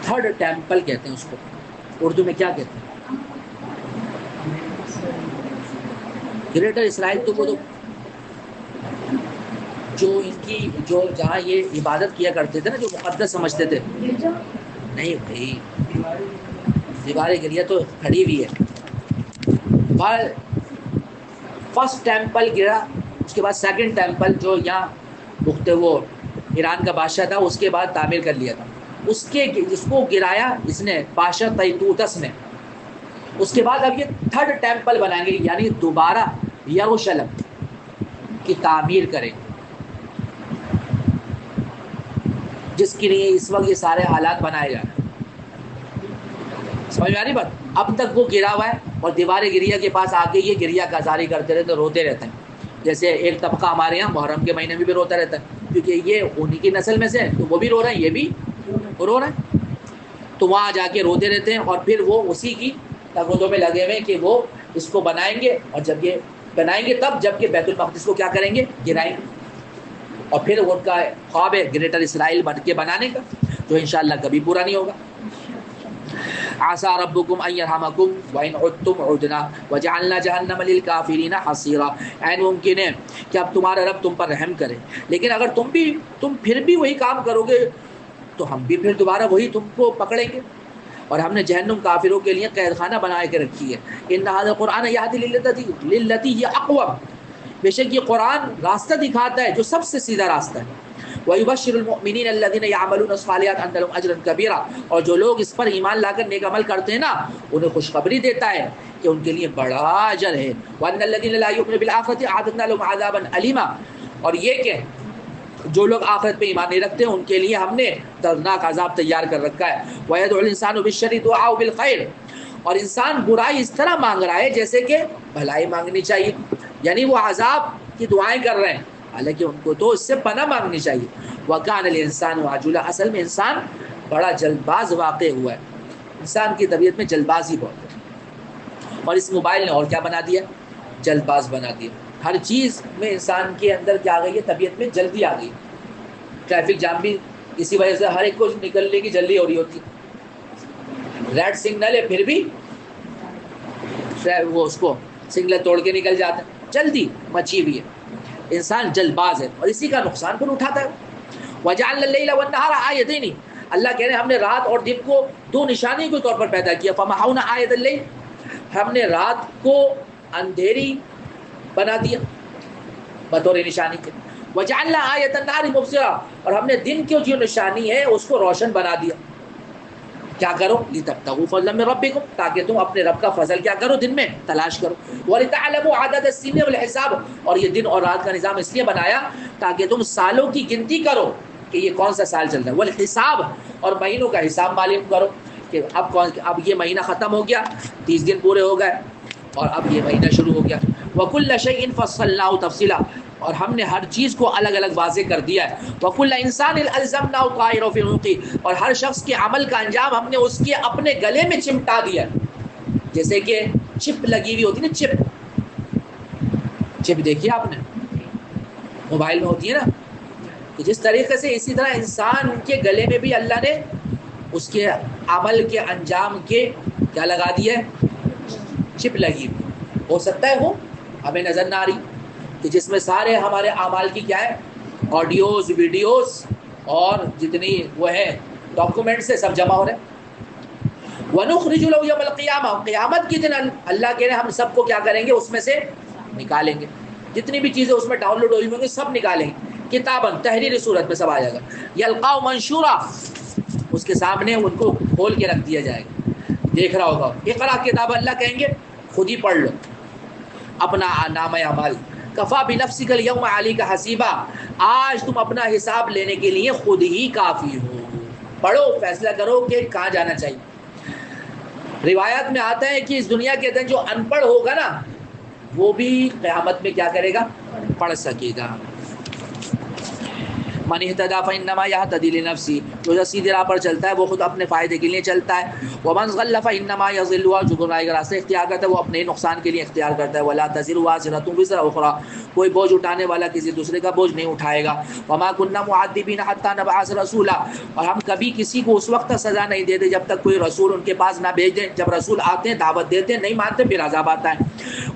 تھرڈ ٹیمپل کہتے ہیں اس کو، اردو میں کیا کہتے ہیں؟ گریٹر اسرائیل. تو وہ تو جو ان کی جو جہاں یہ عبادت کیا کرتے تھے نا، جو مقدس سمجھتے تھے. نہیں بھائی، دیوار گریا تو کھڑی ہوئی ہے. فرسٹ ٹیمپل گرا، اس کے بعد سیکنڈ ٹیمپل جو یہاں وہ ایران کا بادشاہ تھا اس کے بعد تعمیر کر لیا تھا. جس کو گرایا اس نے بادشاہ تیتوتس نے. اس کے بعد اب یہ تھرڈ ٹیمپل بنائیں گے، یعنی دوبارہ یروشلم کی تعمیر کریں گے، جس کے لیے اس وقت یہ سارے حالات بنائے جا رہے ہیں. سمجھ میں آ رہی بات؟ اب تک وہ گرا ہوا ہے اور دیوار گریا کے پاس آ کے یہ گریا کازاری کرتے رہتے، روتے رہتے ہیں. جیسے ایک طبقہ ہمارے یہاں محرم کے مہینے میں بھی روتا رہتا ہے، کیونکہ یہ انہی کی نسل میں سے ہے، تو وہ بھی رو رہے ہیں، یہ بھی رو رہے ہیں. تو وہاں جا کے روتے رہتے ہیں اور پھر وہ اسی کی تگودوں میں لگے ہوئے کہ وہ اس کو بنائیں گے، اور جب یہ بنائیں گے تب جب کہ بیت المقدس کو کیا کریں گے، گرائیں گے. اور پھر ان کا خواب ہے گریٹر اسرائیل بن کے بنانے کا، جو انشاءاللہ کبھی پورا نہیں ہوگا. عسى ربكم ان يرحمكم وان عدتم عدنا وجعلنا جهنم للكافرين حصيرا. عین ممکن ہے کہ اب تمہارا رب تم پر رحم کرے، لیکن اگر تم پھر بھی وہی کام کرو گے تو ہم بھی پھر دوبارہ وہی تم کو پکڑیں گے. اور ہم نے جہنم کافروں کے لیے قید خانہ بنا کے رکھی ہے. ان هذا القرآن يهدي للتي هي اقوم، بے شک یہ قرآن راستہ دکھاتا ہے جو سب سے سیدھا راستہ ہے. وَيُبَشِّرُ الْمُؤْمِنِينَ الَّذِينَ يَعْمَلُونَ الصَّالِحَاتِ أَنَّ لَهُمْ أَجْرًا كَبِيرًا، اور جو لوگ اس پر ایمان لا کر نیک عمل کرتے ہیں نا، انہیں خوشخبری دیتا ہے کہ ان کے لیے بڑا اجر ہے. وَأَنَّ الَّذِينَ لَا يُؤْمِنُونَ بِالْآخِرَةِ أَعْتَدْنَا لَهُمْ عَذَابًا أَلِيمًا، اور یہ کہ جو لوگ آخرت پہ ایمان نہیں رکھتے ان کے لیے ہم نے دردناک عذاب تیار کر رکھا ہے. وَيَدْعُو الْإِنسَانُ بِالشَّرِّ دُعَاءَهُ بِالْخَيْرِ، اور انسان برائی اس طرح مانگ رہا ہے جیسے کہ بھلائی مانگنی چاہیے، یعنی وہ عذاب کی دعائیں کر رہے ہیں حالانکہ ان کو تو اس سے پناہ مانگنی چاہیے. وَكَانَ الْإِنسَانُ عَجُولًا، اصل میں انسان بڑا جلد باز واقع ہوا ہے. انسان کی طبیعت میں جلد بازی بہت ہے، اور اس موبائل نے اور کیا بنا دیا، جلد باز بنا دیا. ہر چیز میں انسان کے اندر کیا آ گئی ہے، طبیعت میں جلدی آ گئی. ٹریفک جام بھی اسی وجہ سے ہر ایک کو نکلنے کی جلدی ہو رہی ہوتی ہے. ریڈ سگنل ہے پھر بھی وہ اس کو سگنل توڑ کے نکل جاتا ہے، جلدی مچی ہوئی ہے. انسان جلد باز ہے اور اسی کا نقصان پھر اٹھاتا ہے. وَجَعَلْنَا اللَّيْلَ وَالنَّهَارَ آیَتَيْنِ، اللہ کہہ رہے ہیں ہم نے رات اور دن کو دو نشانی کے طور پر پیدا کیا. فَمَحَوْنَا آیَةَ اللَّيْلِ، ہم نے رات کو اندھیری بنا دیا بطور نشانی کے. وَجَعَلْنَا آیَةَ النَّهَارِ مُبْصِرَةً، اور ہم نے دن کی جو نشانی ہے اس کو روشن بنا دیا. کیا کرو، لِتَبْتَغُوا فَضْلًا مِّن رَبِّكُمْ، تاکہ تم اپنے رب کا فضل کیا کرو، دن میں تلاش کرو. وَلِتَعْلَمُوا عَدَدَ السِّنِّ وَالْحِسَابَ، اور یہ دن اور رات کا نظام اس لیے بنایا تاکہ تم سالوں کی گنتی کرو کہ یہ کون سا سال چل رہا ہے. والحساب، اور مہینوں کا حساب معلوم کرو کہ اب یہ مہینہ ختم ہو گیا، 30 دن پورے ہو گئے اور اب یہ مہینہ شروع ہو گیا. وَكُلَّ شَيْءٍ فَصَّلْنَاهُ تَفْصِيلًا، اور ہم نے ہر چیز کو الگ الگ واضح کر دیا ہے. وَكُلَّ إِنسَانٍ أَلْزَمْنَاهُ طَائِرَهُ فِي عُنُقِهِ، اور ہر شخص کے عمل کا انجام ہم نے اس کے اپنے گلے میں چمٹا دیا ہے. جیسے کہ چپ لگی ہوئی ہوتی نا، چپ دیکھیے آپ نے موبائل میں ہوتی ہے نا، کہ جس طریقے سے اسی طرح انسان کے گلے میں بھی اللہ نے اس کے عمل کے انجام کے کیا لگا دیا ہے، چپ لگی ہوئی. ہو سکتا ہے وہ ہمیں نظر نہ آ رہی، کہ جس میں سارے ہمارے اعمال کی کیا ہے آڈیوز ویڈیوز اور جتنی وہ ہے ڈاکومنٹس ہے سب جمع ہو رہے ہیں. وَنُخْرِجُ لَهُ يَوْمَ الْقِيَامَةِ قیامت کے دن اللہ کہہ رہے ہیں ہم سب کو کیا کریں گے اس میں سے نکالیں گے, جتنی بھی چیزیں اس میں ڈاؤن لوڈ ہوئی ہوں گی سب نکالیں گے. کتاباً تحریری صورت میں سب آ جائے گا. یلقاؤ منشورا اس کے سامنے ان کو کھول کے رکھ دیا جائے گا, دیکھ رہا ہوگا. اقرا کتاب اللہ کہیں گے خود ہی پڑھ لو اپنا نامہ اعمال. کفا بنفسک الیوم علیک حسیبا آج تم اپنا حساب لینے کے لیے خود ہی کافی ہو. پڑھو فیصلہ کرو کہ کہاں جانا چاہیے. روایت میں آتا ہے کہ اس دنیا کے اندر جو ان پڑھ ہوگا نا وہ بھی قیامت میں کیا کرے گا, پڑھ سکے گا. من اهتدى فانما يهتدي لنفسه جو سیدھے راہ پر چلتا ہے وہ خود اپنے فائدے کے لیے چلتا ہے. ومن ضل فانما يضل جو گمراہی کا راستہ اختیار کرتا ہے وہ اپنے نقصان کے لیے اختیار کرتا ہے. ولا تزر وازرة وزر اخرى کوئی بوجھ اٹھانے والا کسی دوسرے کا بوجھ نہیں اٹھائے گا. وما كنا معذبين حتى نبعث رسولا اور ہم کبھی کسی کو اس وقت تک سزا نہیں دیتے جب تک کوئی رسول ان کے پاس نہ بھیج دیں. جب رسول آتے ہیں دعوت دیتے ہیں, نہیں مانتے پھر عذاب آتا ہے.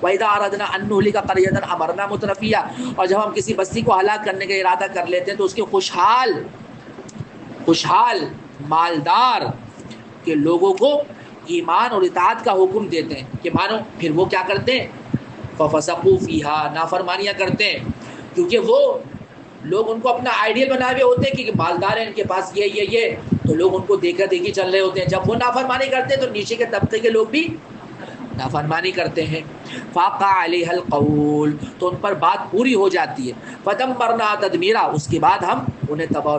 وَإِذَا أَرَدْنَا أَن نُهْلِكَ قَرْيَةً أَمَرْنَا مُتْرَفِيهَا اور جب ہم کسی بستی کو ہلاک کرنے کا ارادہ کر لیتے ہیں تو اس کے خوشحال مالدار کے لوگوں کو ایمان اور اطاعت کا حکم دیتے ہیں کہ مانو. پھر وہ کیا کرتے ہیں فَفَسَقُوا فِيهَا نافرمانیاں کرتے ہیں کیونکہ وہ لوگ ان کو اپنا آئیڈیل بنائے ہوئے ہوتے ہیں کہ مالدار ہیں ان کے پاس یہ تو لوگ ان کو دیکھا دیکھی چل رہے ہوتے ہیں. جب وہ نافرمانی کرتے ہیں تو نیچے کے طبقے کے لوگ بھی نافرمانی کرتے ہیں. فاقع علیہ القول تو ان پر بات پوری ہو جاتی ہے. فدمرنا تدمیرا اس کے بعد ہم انہیں تباہ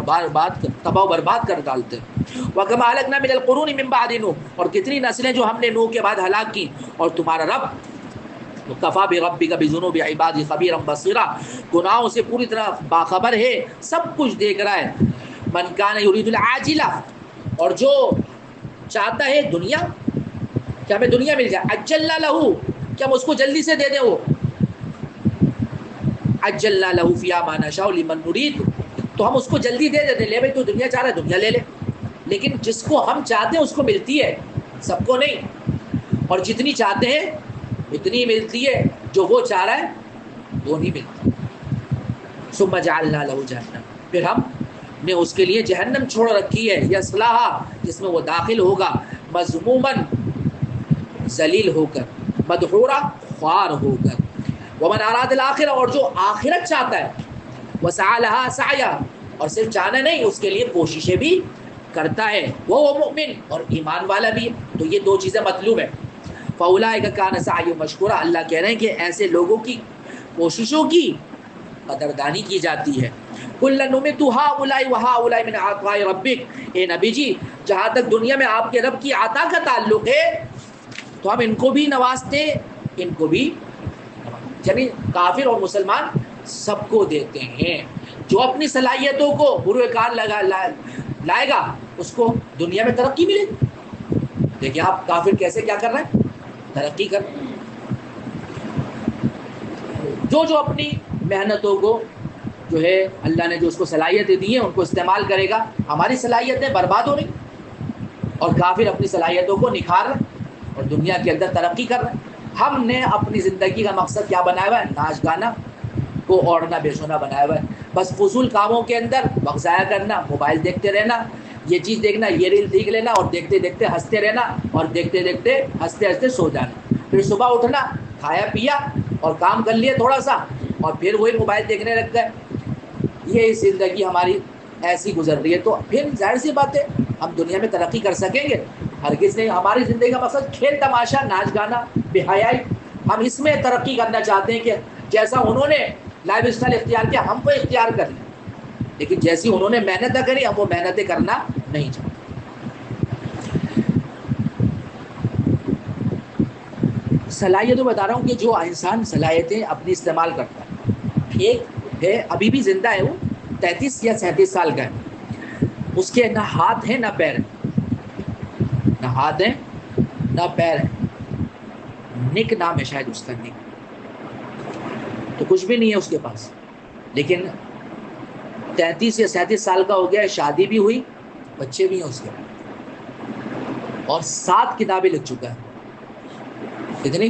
و برباد کر ڈالتے ہیں. وکما اہلکنا من القرون من بعد نوح اور کتنی نسلیں جو ہم نے نوح کے بعد ہلاک کی. اور تمہارا رب کفا بربک بذنوب عبادہ خبیرا بصیرا گناہوں سے پوری طرح باخبر ہے, سب کچھ دیکھ رہا ہے. من کان یرید العاجلہ اور جو چاہتا ہے دنیا کہ ہمیں دنیا مل جائے. اجلنا لہو کہ ہم اس کو جلدی سے دے دیں. وہ اجلنا لہو فیہا ما نشاء لمن نرید تو ہم اس کو جلدی دے دیتے. لے بھائی تو دنیا چاہ رہا ہے دنیا لے لے, لیکن جس کو ہم چاہتے ہیں اس کو ملتی ہے, سب کو نہیں. اور جتنی چاہتے ہیں اتنی ملتی ہے, جو وہ چاہ رہا ہے وہ نہیں ملتی. ثم جعلنا لہو جہنم پھر ہم نے اس کے لیے جہنم چھوڑ رکھی ہے یصلاھا جس میں وہ داخل ہوگا مذموماً ذلیل ہو کر, مدحورا خوار ہو کر. ومن اراد الاخرہ اور جو آخرت چاہتا ہے وسعى لها سعیا اور صرف چاہنا نہیں اس کے لیے کوششیں بھی کرتا ہے. وہ مؤمن اور ایمان والا بھی. تو یہ دو چیزیں مطلوب ہیں. فاولئک کان سعیهم مشکورا اللہ کہہ رہے ہیں کہ ایسے لوگوں کی کوششوں کی قدردانی کی جاتی ہے. کلا نمد هؤلاء وهؤلاء من عطاء ربک اے نبی جی جہاں تک دنیا میں آپ کے رب کی عطا کا تعلق ہے تو ہم ان کو بھی نوازتے ان کو بھی, یعنی کافر اور مسلمان سب کو دیتے ہیں. جو اپنی صلاحیتوں کو بروئے کار لائے گا اس کو دنیا میں ترقی ملے گی. دیکھیں آپ کافر کیسے کیا کر رہے ہیں, ترقی کر رہے ہیں. جو اپنی محنتوں کو جو ہے اللہ نے جو اس کو صلاحیتیں دی ہیں ان کو استعمال کرے گا. ہماری صلاحیتیں برباد ہو رہی اور کافر اپنی صلاحیتوں کو نکھار رہے اور دنیا کے اندر ترقی کر رہے ہیں. ہم نے اپنی زندگی کا مقصد کیا بنایا ہوا ہے, ناچ گانا کو اوڑھنا بیچنا بنایا ہوا ہے. بس فضول کاموں کے اندر وقت ضائع کرنا, موبائل دیکھتے رہنا, یہ چیز دیکھنا, یہ ریل دیکھ لینا اور دیکھتے دیکھتے ہنستے رہنا اور دیکھتے دیکھتے ہنستے ہنستے سو جانا. پھر صبح اٹھنا, کھایا پیا اور کام کر لیا تھوڑا سا اور پھر وہی موبائل دیکھنے لگ گئے. یہ زندگی ہماری ایسی گزر رہی ہے. تو پھر ظاہر سی بات ہے ہم دنیا میں ترقی کر سکیں گے ہرگز نہیں. ہماری زندگی کا مقصد کھیل تماشا ناچ گانا بے حیائی, ہم اس میں ترقی کرنا چاہتے ہیں کہ جیسا انہوں نے لائف اسٹائل اختیار کیا ہم کو اختیار کر لیں, لیکن جیسی انہوں نے محنتیں کری ہم وہ محنتیں کرنا نہیں چاہتے. صلاحیتوں بتا رہا ہوں کہ جو انسان صلاحیتیں اپنی استعمال کرتا ہے. ایک ہے ابھی بھی زندہ ہے, وہ 33 یا 37 سال کا ہے. اس کے نہ ہاتھ ہیں نہ پیر ہیں, نہ ہاتھ ہیں نہ پیر ہیں. نک نام ہے شاید اس کا, نک تو کچھ بھی نہیں ہے اس کے پاس, لیکن 33 یا 37 سال کا ہو گیا ہے, شادی بھی ہوئی, بچے بھی ہیں اس کے, اور 7 کتابیں لکھ چکا ہے. کتنی؟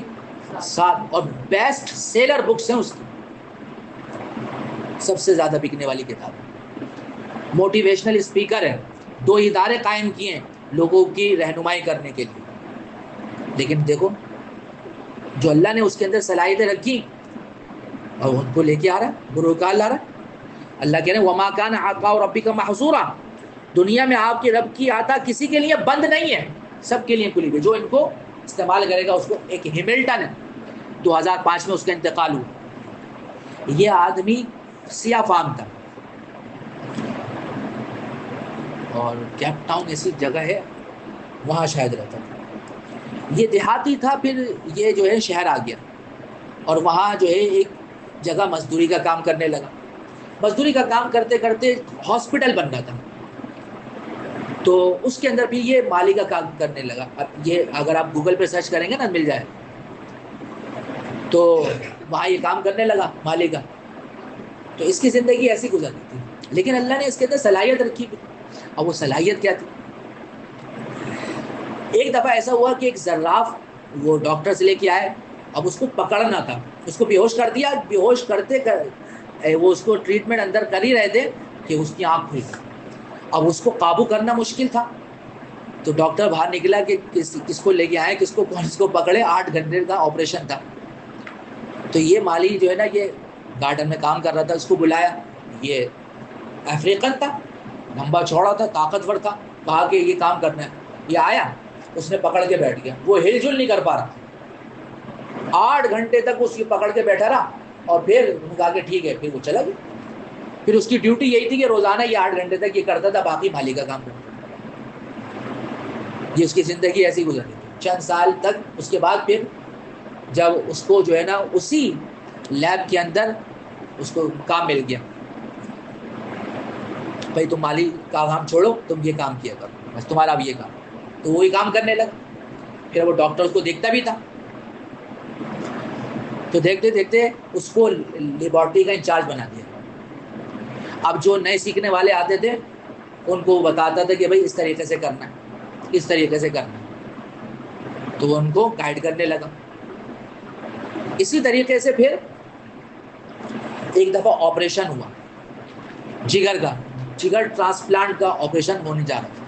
7. اور بیسٹ سیلر بکس ہیں اس کی. سب سے زیادہ بکنے والی کتاب. موٹیویشنل اسپیکر ہے, 2 ادارے قائم کیے ہیں لوگوں کی رہنمائی کرنے کے لیے. لیکن دیکھو جو اللہ نے اس کے اندر صلاحیتیں رکھی اور ان کو لے کے آ رہا ہے, بروکار لا رہا ہے. اللہ کہہ رہے ہیں وما کان عطاء ربک محظورا, دنیا میں آپ کے رب کی عطا کسی کے لیے بند نہیں ہے, سب کے لیے کھلی ہوئی. جو ان کو استعمال کرے گا اس کو. ایک ہیملٹن ہے 2005 میں اس کا انتقال ہوا. یہ آدمی سیاہ فام تھا اور کیپ ٹاؤن ایسی جگہ ہے وہاں شاید رہتا تھا. یہ دیہاتی تھا, پھر یہ جو ہے شہر آ گیا اور وہاں جو ہے ایک جگہ مزدوری کا کام کرنے لگا. مزدوری کا کام کرتے کرتے ہاسپٹل بن رہا تھا تو اس کے اندر بھی یہ مالی کا کام کرنے لگا. اب یہ اگر آپ گوگل پہ سرچ کریں گے نا مل جائے. تو وہاں یہ کام کرنے لگا مالی کا. تو اس کی زندگی ایسی گزرتی تھی, لیکن اللہ نے اس کے اندر صلاحیت رکھی. اور وہ صلاحیت کیا تھی؟ ایک دفعہ ایسا ہوا کہ ایک زراف وہ ڈاکٹر سے لے کے آئے. اب اس کو پکڑنا تھا, اس کو بیہوش کر دیا. بیہوش کرتے وہ اس کو ٹریٹمنٹ اندر کر ہی رہے تھے کہ اس کی آنکھ کھل گئی. اب اس کو قابو کرنا مشکل تھا. تو ڈاکٹر باہر نکلا کہ کس کو لے کے آئے, کس کو پکڑے. 8 گھنٹے کا آپریشن تھا. تو یہ مالی جو ہے نا یہ گارڈن میں کام کر رہا تھا. اس کو بلایا. یہ افریقن تھا, لمبا چوڑا تھا, طاقتور تھا. کہا کہ یہ کام کرنا ہے. یہ آیا, اس نے پکڑ کے بیٹھ گیا. وہ ہل جل نہیں کر پا رہا. 8 گھنٹے تک اس کی پکڑ کے بیٹھا رہا اور پھر کہا کہ ٹھیک ہے. پھر وہ چلا گیا. پھر اس کی ڈیوٹی یہی تھی کہ روزانہ یہ 8 گھنٹے تک یہ کرتا تھا, باقی مالی کا کام کرتا. یہ اس کی زندگی ایسی گزری تھی چند سال تک. اس کے بعد پھر جب اس کو جو ہے نا اسی لیب کے اندر اس کو کام مل گیا, بھائی تم مالی کا کام چھوڑو, تم یہ کام کیا کرو, بس تمہارا اب یہ کام. تو وہی کام کرنے لگا. پھر وہ ڈاکٹر اس کو دیکھتا بھی تھا. تو دیکھتے دیکھتے اس کو لیبارٹری کا انچارج بنا دیا. اب جو نئے سیکھنے والے آتے تھے ان کو وہ بتاتا تھا کہ بھائی اس طریقے سے کرنا ہے, اس طریقے سے کرنا ہے. تو وہ ان کو گائیڈ کرنے لگا. اسی طریقے سے پھر ایک دفعہ آپریشن ہوا جگر کا, جگر ٹرانسپلانٹ کا آپریشن ہونے جا رہا تھا.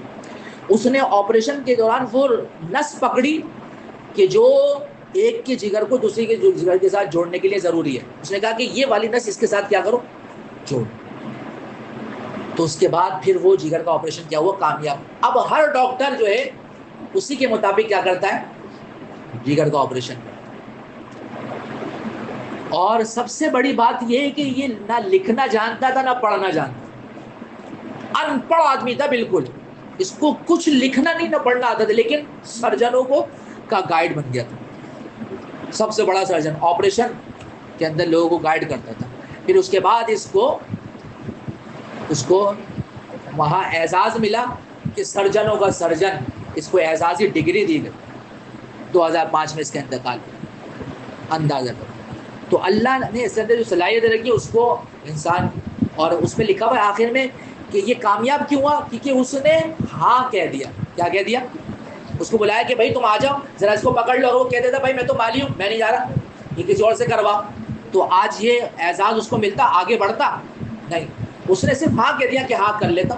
اس نے آپریشن کے دوران وہ نس پکڑی کہ جو ایک کے جگر کو دوسری کے جگر کے ساتھ جوڑنے کے لیے ضروری ہے. اس نے کہا کہ یہ والی نس اس کے ساتھ کیا کرو, جوڑ. تو اس کے بعد پھر وہ جگر کا آپریشن کیا ہوا, کامیاب. اب ہر ڈاکٹر جو ہے اسی کے مطابق کیا کرتا ہے, جگر کا آپریشن. اور سب سے بڑی بات یہ ہے کہ یہ نہ لکھنا جانتا تھا نہ پڑھنا جانتا. ان پڑھ آدمی تھا بالکل. اس کو کچھ لکھنا نہیں نہ پڑھنا آتا تھا, لیکن سرجنوں کو کا گائیڈ بن گیا تھا. سب سے بڑا سرجن آپریشن کے اندر لوگوں کو گائیڈ کرتا تھا. پھر اس کے بعد اس کو وہاں اعزاز ملا کہ سرجنوں کا سرجن, اس کو اعزازی ڈگری دی گئی. 2005 میں اس کا انتقال. اندازہ کرو. تو اللہ نے اس اندر جو صلاحیت رکھی اس کو انسان, اور اس میں لکھا ہوا ہے آخر میں کہ یہ کامیاب کیوں ہوا, کیونکہ اس نے ہاں کہہ دیا. کیا کہہ دیا؟ اس کو بلایا کہ بھائی تم آ جاؤ ذرا اس کو پکڑ لو. اور وہ کہتے تھا بھائی میں تو مالی ہوں, میں نہیں جا رہا, یہ کسی اور سے کروا. تو آج یہ اعزاز اس کو ملتا, آگے بڑھتا نہیں. اس نے صرف ہاں کہہ دیا کہ ہاں کر لیتا.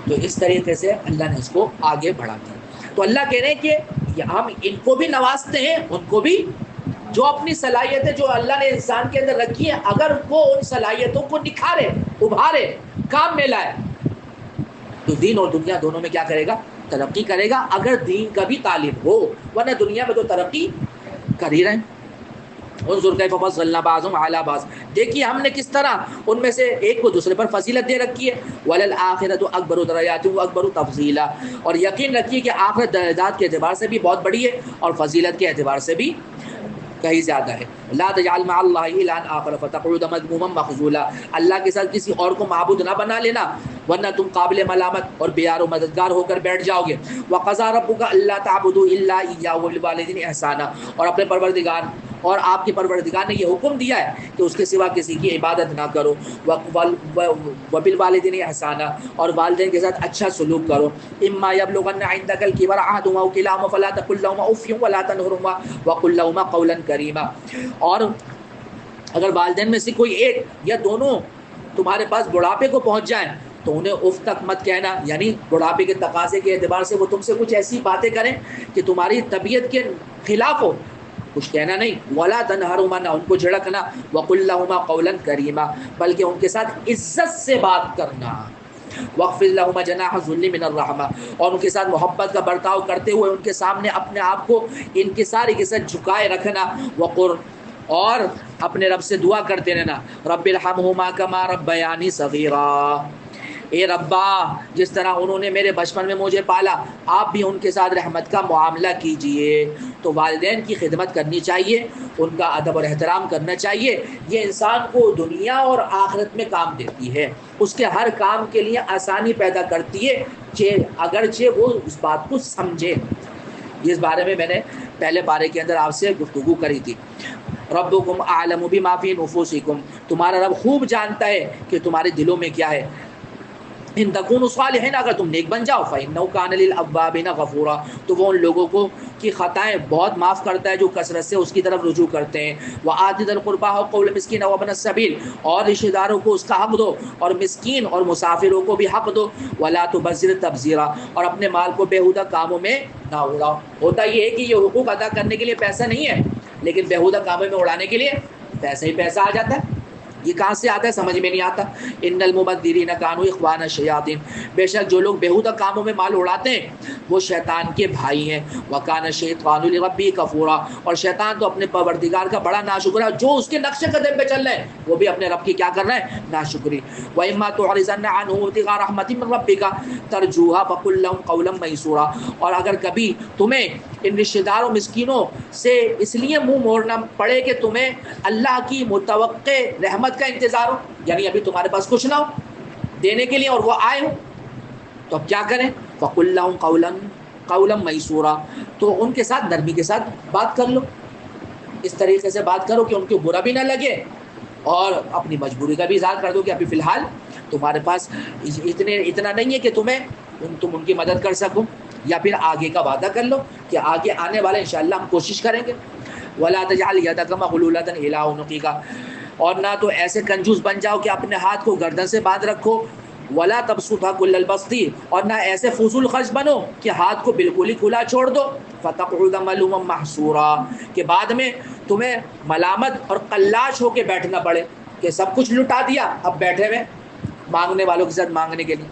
تو اس طریقے سے اللہ نے اس کو آگے بڑھا دیا. تو اللہ کہہ رہے ہیں کہ ہم ان کو بھی نوازتے ہیں, ان کو بھی جو اپنی صلاحیتیں جو اللہ نے انسان کے اندر رکھی ہیں, اگر وہ ان صلاحیتوں کو نکھارے, ابھارے, کام میں لائے, تو دین اور دنیا دونوں میں کیا کرے گا, ترقی کرے گا. اگر دین کا بھی تعلیم ہو, ورنہ دنیا میں تو ترقی کر ہی رہے. انظر کیف فضلنا بعضهم علی بعض, دیکھیے ہم نے کس طرح ان میں سے ایک کو دوسرے پر فضیلت دے رکھی ہے. وللآخرۃ اکبر درجات واکبر تفضیلا, اور یقین رکھیے کہ آخرت درجات کے اعتبار سے بھی بہت بڑی ہے اور فضیلت کے اعتبار سے بھی کہیں زیادہ ہے. لا تجعل مع اللہ الہا آخر فتقعد مذموما مخذولا, اللہ کے ساتھ کسی اور کو معبود نہ بنا لینا ورنہ تم قابل ملامت اور بیار و مددگار ہو کر بیٹھ جاؤ گے. وقضى ربك الا تعبدوا الا اياه وبالوالدين احسانا, اور اپنے پروردگار اور آپ کے پروردگار نے یہ حکم دیا ہے کہ اس کے سوا کسی کی عبادت نہ کرو. وبالوالدین احسانا, اور والدین کے ساتھ اچھا سلوک کرو. اما یبلغن عندک الکبر احدهما او کلاهما فلا تقل لهما اف ولا تنهرهما وقل لهما قولا کریما, اور اگر والدین میں سے کوئی ایک یا دونوں تمہارے پاس بڑھاپے کو پہنچ جائیں تو انہیں اف تک مت کہنا، یعنی بڑھاپے کے تقاضے کے اعتبار سے وہ تم سے کچھ ایسی باتیں کریں کہ تمہاری طبیعت کے خلاف ہو، کچھ کہنا نہیں۔ ولا تنہرہما، نہ ان کو جھڑکنا، وقل لہما قولا کریما، بلکہ ان کے ساتھ عزت سے بات کرنا۔ واخفض لہما جناح الذل من الرحمہ، اور ان کے ساتھ محبت کا برتاؤ کرتے ہوئے ان کے سامنے اپنے آپ کو انکساری کے ساتھ جھکائے رکھنا۔ وقر، اور اپنے رب سے دعا کرتے رہنا، رب ارحمہما کما ربیانی صغیرا، اے ربا جس طرح انہوں نے میرے بچپن میں مجھے پالا، آپ بھی ان کے ساتھ رحمت کا معاملہ کیجئے۔ تو والدین کی خدمت کرنی چاہیے، ان کا ادب اور احترام کرنا چاہیے، یہ انسان کو دنیا اور آخرت میں کام دیتی ہے، اس کے ہر کام کے لیے آسانی پیدا کرتی ہے، اگرچہ وہ اس بات کو سمجھے۔ اس بارے میں نے پہلے پارے کے اندر آپ سے گفتگو کری تھی۔ ربکم اعلم بما فی نفوسکم، تمہارا رب خوب جانتا ہے کہ تمہارے دلوں میں کیا ہے۔ ان تکونوا صالحین، اگر تم نیک بن جاؤ، فإنہ کان للأوابین غفورا، تو وہ ان لوگوں کو کی خطائیں بہت معاف کرتا ہے جو کثرت سے اس کی طرف رجوع کرتے ہیں۔ وآت ذی القربى حقہ والمسکین وابن السبیل، اور رشتہ داروں کو اس کا حق دو، اور مسکین اور مسافروں کو بھی حق دو۔ ولا تبذر تبذیرا، اور اپنے مال کو بیہودہ کاموں میں نہ اڑاؤ۔ ہوتا یہ ہے کہ یہ حقوق ادا کرنے کے لیے پیسہ نہیں ہے، لیکن بیہودہ کاموں میں اڑانے کے لیے پیسہ ہی پیسہ آ جاتا ہے۔ یہ کہاں سے آتا ہے سمجھ میں نہیں آتا۔ ان المبذرین کانوا اخوان الشیاطین، بے شک جو لوگ بیہودہ کاموں میں مال اڑاتے ہیں وہ شیطان کے بھائی ہیں۔ وکان الشیطان لربہ کفورا، اور شیطان تو اپنے پروردگار کا بڑا ناشکر ہے، جو اس کے نقش قدم پہ چل رہے ہیں وہ بھی اپنے رب کی کیا کر رہے ہیں، ناشکری۔ وَإِمَّا تُعْرِضَنَّ عَنْهُمُ ابْتِغَاءَ رَحْمَةٍ مِّن رَّبِّكَ تَرْجُوهَا فَقُل لَّهُمْ قَوْلًا مَّيْسُورًا، اور اگر کبھی تمہیں ان رشتہ داروں مسکینوں سے اس لیے منہ موڑنا پڑے کہ تمہیں اللہ کی متوقع رحمت کا انتظار ہو، یعنی ابھی تمہارے پاس کچھ نہ ہو دینے کے لیے اور وہ آئے ہوں، تو اب کیا کریں، فَقُل لَّهُمْ قَوْلًا مَّيْسُورًا، تو ان کے ساتھ نرمی کے ساتھ بات کر لو، اس طریقے سے بات کرو کہ ان کو برا بھی نہ لگے، اور اپنی مجبوری کا بھی اظہار کر دو کہ ابھی فی الحال تمہارے پاس اتنا نہیں ہے کہ تم ان کی مدد کر سکو، یا پھر آگے کا وعدہ کر لو کہ آگے آنے والے انشاءاللہ ہم کوشش کریں گے۔ وَلَا تَجْعَلْ يَدَكَ مَغْلُولَةً إِلَىٰ عُنُقِكَ، اور نہ تو ایسے کنجوس بن جاؤ کہ اپنے ہاتھ کو گردن سے باندھ رکھو۔ وَلَا تَبْسُطْهَا كُلَّ الْبَسْطِ، اور نہ ایسے فضول خرچ بنو کہ ہاتھ کو بالکل ہی کھلا چھوڑ دو۔ فَتَقْعُدَ مَلُومًا مَّحْسُورًا، کہ بعد میں تمہیں ملامت اور قلاش ہو کے بیٹھنا پڑے کہ سب کچھ لٹا دیا، اب بیٹھے ہوئے مانگنے والوں کے ساتھ مانگنے کے لیے،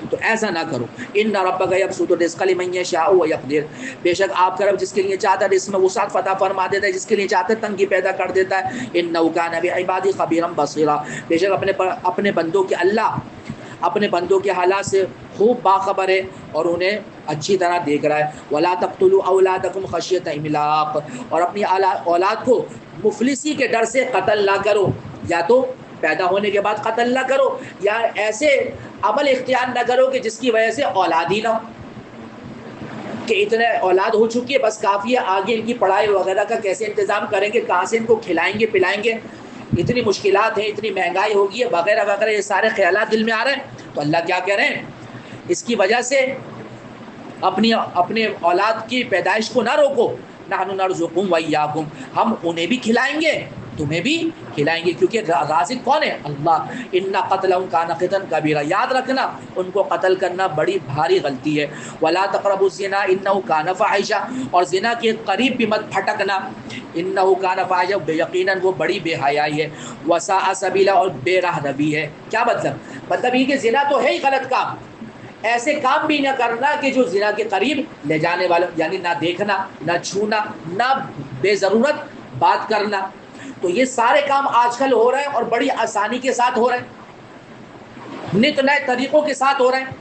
تو ایسا نہ کرو۔ ان ربک یبسط الرزق لمن یشاء ویقدر، بے شک آپ کا رب جس کے لیے چاہتا ہے رزق میں وسعت فتح فرما دیتا ہے، جس کے لیے چاہتا ہے تنگی پیدا کر دیتا ہے۔ انہ کان بعبادہ خبیرا بصیرا، بے شک اپنے بندوں کے اللہ اپنے بندوں کے حالات سے خوب باخبر ہے اور انہیں اچھی طرح دیکھ رہا ہے۔ ولا تقتلوا اولادکم خشیۃ املاق، اور اپنی اولاد کو مفلسی کے ڈر سے قتل نہ کرو، یا تو پیدا ہونے کے بعد قتل نہ کرو، یا ایسے عمل اختیار نہ کرو کہ جس کی وجہ سے اولاد ہی نہ ہو، کہ اتنے اولاد ہو چکی ہے بس کافی ہے، آگے ان کی پڑھائی وغیرہ کا کیسے انتظام کریں گے، کہاں سے ان کو کھلائیں گے پلائیں گے، اتنی مشکلات ہیں، اتنی مہنگائی ہوگی ہے وغیرہ وغیرہ، یہ سارے خیالات دل میں آ رہے ہیں۔ تو اللہ کیا کہہ رہے ہیں، اس کی وجہ سے اپنے اولاد کی پیدائش کو نہ روکو۔ نحن نرزقهم وإياكم، ہم انہیں بھی کھلائیں گے تمہیں بھی کھلائیں گے، کیونکہ رازق کون ہے، اللہ۔ ان قتلهم كان خطا كبيرا، یاد رکھنا ان کو قتل کرنا بڑی بھاری غلطی ہے۔ ولا تقربوا الزنا انه كان فاحشا، اور زنا کے قریب بھی مت پھٹکنا، انه كان فاحشا، یقیناً وہ بڑی بے حیائی ہے، وساء سبیلا، اور بے راہ روی ہے۔ کیا مطلب یہ کہ زنا تو ہے ہی غلط کام، ایسے کام بھی نہ کرنا کہ جو زنا کے قریب لے جانے والا، یعنی نہ دیکھنا، نہ چھونا، نہ بے ضرورت بات کرنا۔ تو یہ سارے کام آج کل ہو رہے ہیں اور بڑی آسانی کے ساتھ ہو رہے ہیں، نت نئے طریقوں کے ساتھ ہو رہے ہیں۔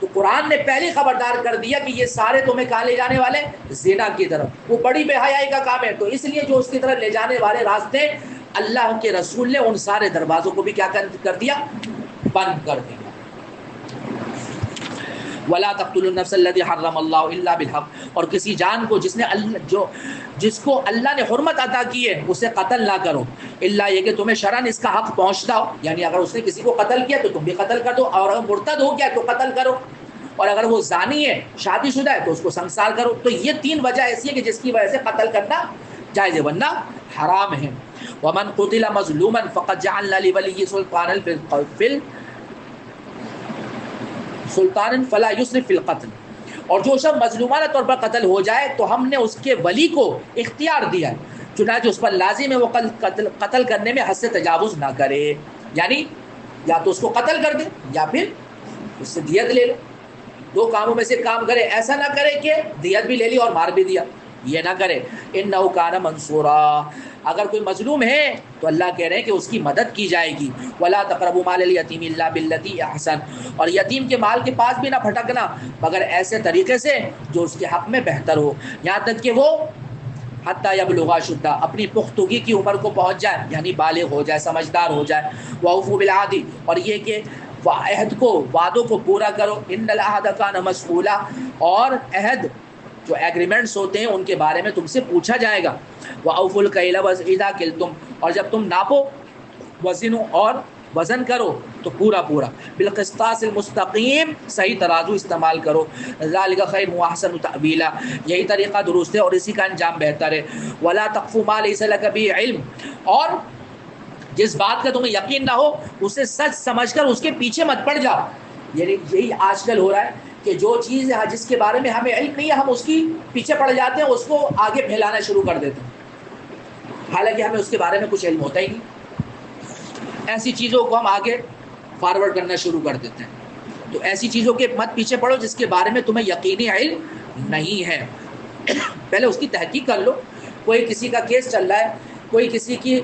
تو قرآن نے پہلے خبردار کر دیا کہ یہ سارے تمہیں کہاں لے جانے والے، زنا کی طرف، وہ بڑی بے حیائی کا کام ہے۔ تو اس لیے جو اس کی طرف لے جانے والے راستے اللہ کے رسول نے ان سارے دروازوں کو بھی کیا کر دیا، بند کر دیا۔ ولا تقتلوا النفس التي حرم الله الا بالحق، اور کسی جان کو جس کو اللہ نے حرمت عطا کی ہے اسے قتل نہ کرو، الا یہ کہ تمہیں شرعاً اس کا حق پہنچتا ہو، یعنی اگر اس نے کسی کو قتل کیا تو تم بھی قتل کر دو، اور اگر مرتد ہو گیا تو قتل کرو، اور اگر وہ زانی ہے شادی شدہ ہے تو اس کو سنسار کرو۔ تو یہ تین وجہ ایسی ہے کہ جس کی وجہ سے قتل کرنا جائز ہے، ورنہ حرام ہے۔ ومن قتل مظلوما فقد جعلنا لولیہ سلطانا فلا یسرف فی القتل، اور جو شخص مظلومانہ طور پر قتل ہو جائے تو ہم نے اس کے ولی کو اختیار دیا ہے، چنانچہ اس پر لازم ہے وہ قتل کرنے میں حد سے تجاوز نہ کرے، یعنی یا تو اس کو قتل کر دے یا پھر اس سے دیت لے لے، دو کاموں میں سے کام کرے، ایسا نہ کرے کہ دیت بھی لے لی اور مار بھی دیا، یہ نہ کرے۔ انہ کان منصورا، اگر کوئی مظلوم ہے تو اللہ کہہ رہے ہیں کہ اس کی مدد کی جائے گی۔ ولا تقربوا مال الیتیم الا بالتی احسن، اور یتیم کے مال کے پاس بھی نہ پھٹکنا مگر ایسے طریقے سے جو اس کے حق میں بہتر ہو، یہاں تک کہ وہ حتی یبلغ اشدہ، اپنی پختگی کی عمر کو پہنچ جائے، یعنی بالغ ہو جائے، سمجھدار ہو جائے۔ واوفوا بالعہد، اور یہ کہ عہد کو، وعدوں کو پورا کرو۔ ان العہد کان مسئولا، اور عہد جو ایگریمنٹس ہوتے ہیں ان کے بارے میں تم سے پوچھا جائے گا۔ وَأَوْفُوا الْكَيْلَ وَإِذَا كِلْتُمْ، اور جب تم ناپو، وزنو، اور وزن کرو تو پورا پورا، بالقسطاس المستقیم، صحیح ترازو استعمال کرو۔ ذَلِكَ خَيْرٌ وَأَحْسَنُ تَأْوِيلًا، یہی طریقہ درست ہے اور اسی کا انجام بہتر ہے۔ وَلَا تَقْفُ مَا لَيْسَ لَكَ بِهِ عِلْمٌ، اور جس بات کا تمہیں یقین نہ ہو اسے سچ سمجھ کر اس کے پیچھے مت پڑ جاؤ۔ یہی آج کل ہو رہا ہے کہ جو چیز ہے جس کے بارے میں ہمیں علم نہیں ہے ہم اس کی پیچھے پڑ جاتے ہیں، اس کو آگے پھیلانا شروع کر دیتے ہیں، حالانکہ ہمیں اس کے بارے میں کچھ علم ہوتا ہی نہیں۔ ایسی چیزوں کو ہم آگے فارورڈ کرنا شروع کر دیتے ہیں، تو ایسی چیزوں کے مت پیچھے پڑو جس کے بارے میں تمہیں یقینی علم نہیں ہے، پہلے اس کی تحقیق کر لو۔ کوئی کسی کا کیس چل رہا ہے، کوئی کسی کی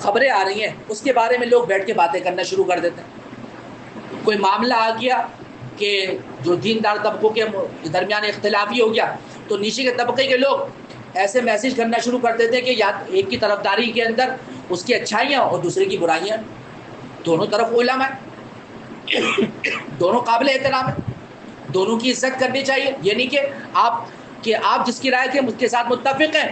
خبریں آ رہی ہیں، اس کے بارے میں لوگ بیٹھ کے باتیں کرنا شروع کر دیتے ہیں۔ کوئی معاملہ آ گیا کہ جو دیندار طبقوں کے درمیان اختلافی ہو گیا تو نیچے کے طبقے کے لوگ ایسے میسج کرنا شروع کر دیتے ہیں کہ یا ایک کی طرفداری کے اندر اس کی اچھائیاں اور دوسرے کی برائیاں، دونوں طرف علماء ہیں، دونوں قابل احترام ہیں، دونوں کی عزت کرنی چاہیے۔ یہ نہیں کہ آپ جس کی رائے کے ساتھ متفق ہیں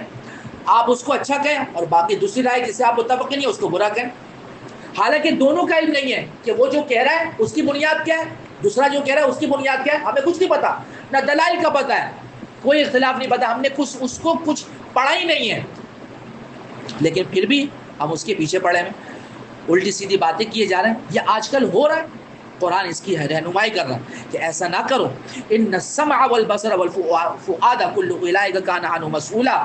آپ اس کو اچھا کہیں اور باقی دوسری رائے جس سے آپ متفق نہیں ہیں اس کو برا کہیں، حالانکہ دونوں کا علم نہیں ہے کہ وہ جو کہہ رہا ہے اس کی بنیاد کیا ہے، دوسرا جو کہہ رہا ہے اس کی بنیاد کیا ہے، ہمیں کچھ نہیں پتا، نہ دلائل کا پتہ ہے، کوئی اختلاف نہیں پتا، ہم نے اس کو کچھ پڑھا ہی نہیں ہے، لیکن پھر بھی ہم اس کے پیچھے پڑے ہیں، الٹی سیدھی باتیں کیے جا رہے ہیں۔ یہ آج کل ہو رہا ہے، قرآن اس کی رہنمائی کر رہا ہے کہ ایسا نہ کرو۔ ان السمع والبصر والفؤاد كل اولئک کان عنہ مسئولا،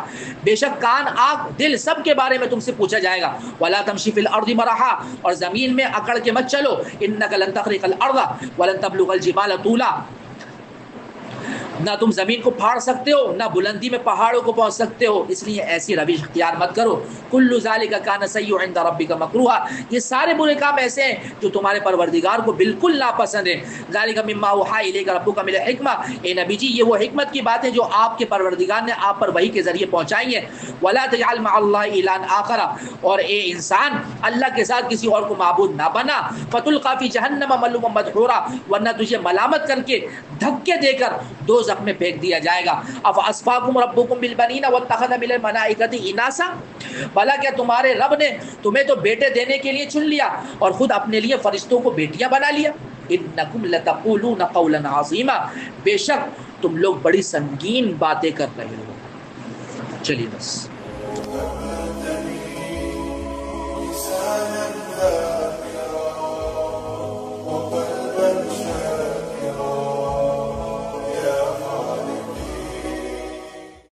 بے شک کان، آنکھ، دل سب کے بارے میں تم سے پوچھا جائے گا۔ ولا تمشی فی الارض مرحا، اور زمین میں اکڑ کے مت چلو، انک لن تخرق الارض ولن تبلغ الجبال طولا، نہ تم زمین کو پھاڑ سکتے ہو نہ بلندی میں پہاڑوں کو پہنچ سکتے ہو، اس لیے ایسی روش اختیار مت کرو۔ کل ذالک کان سیئ عند ربک مکروہا، یہ سارے برے کام ایسے ہیں جو تمہارے پروردگار کو بالکل ناپسند ہیں۔ ذالک مما اوحی الیک ربک من الحکمہ، اے نبی جی یہ وہ حکمت کی باتیں جو آپ کے پروردگار نے آپ پر وحی کے ذریعے پہنچائی ہیں۔ ولا تجعل مع اللہ الہا آخر، اور اے انسان اللہ کے ساتھ کسی اور کو معبود نہ بنا، فتلقی فی جہنم ملوما مدحورا، ورنہ تجھے ملامت کر کے دھکے دے کر دوزخ میں پھینک دیا جائے گا۔ افاسفاکم ربکم بالبنین واتخذ من الملائکۃ اناسا، بھلا کیا تمہارے رب نے تمہیں تو بیٹے دینے کے لیے چن لیا اور خود اپنے لیے فرشتوں کو بیٹیاں بنا لیا۔ انکم لتقولون قولا عظیما، بے شک تم لوگ بڑی سنگین باتیں کر رہے ہو۔ چلیے بس۔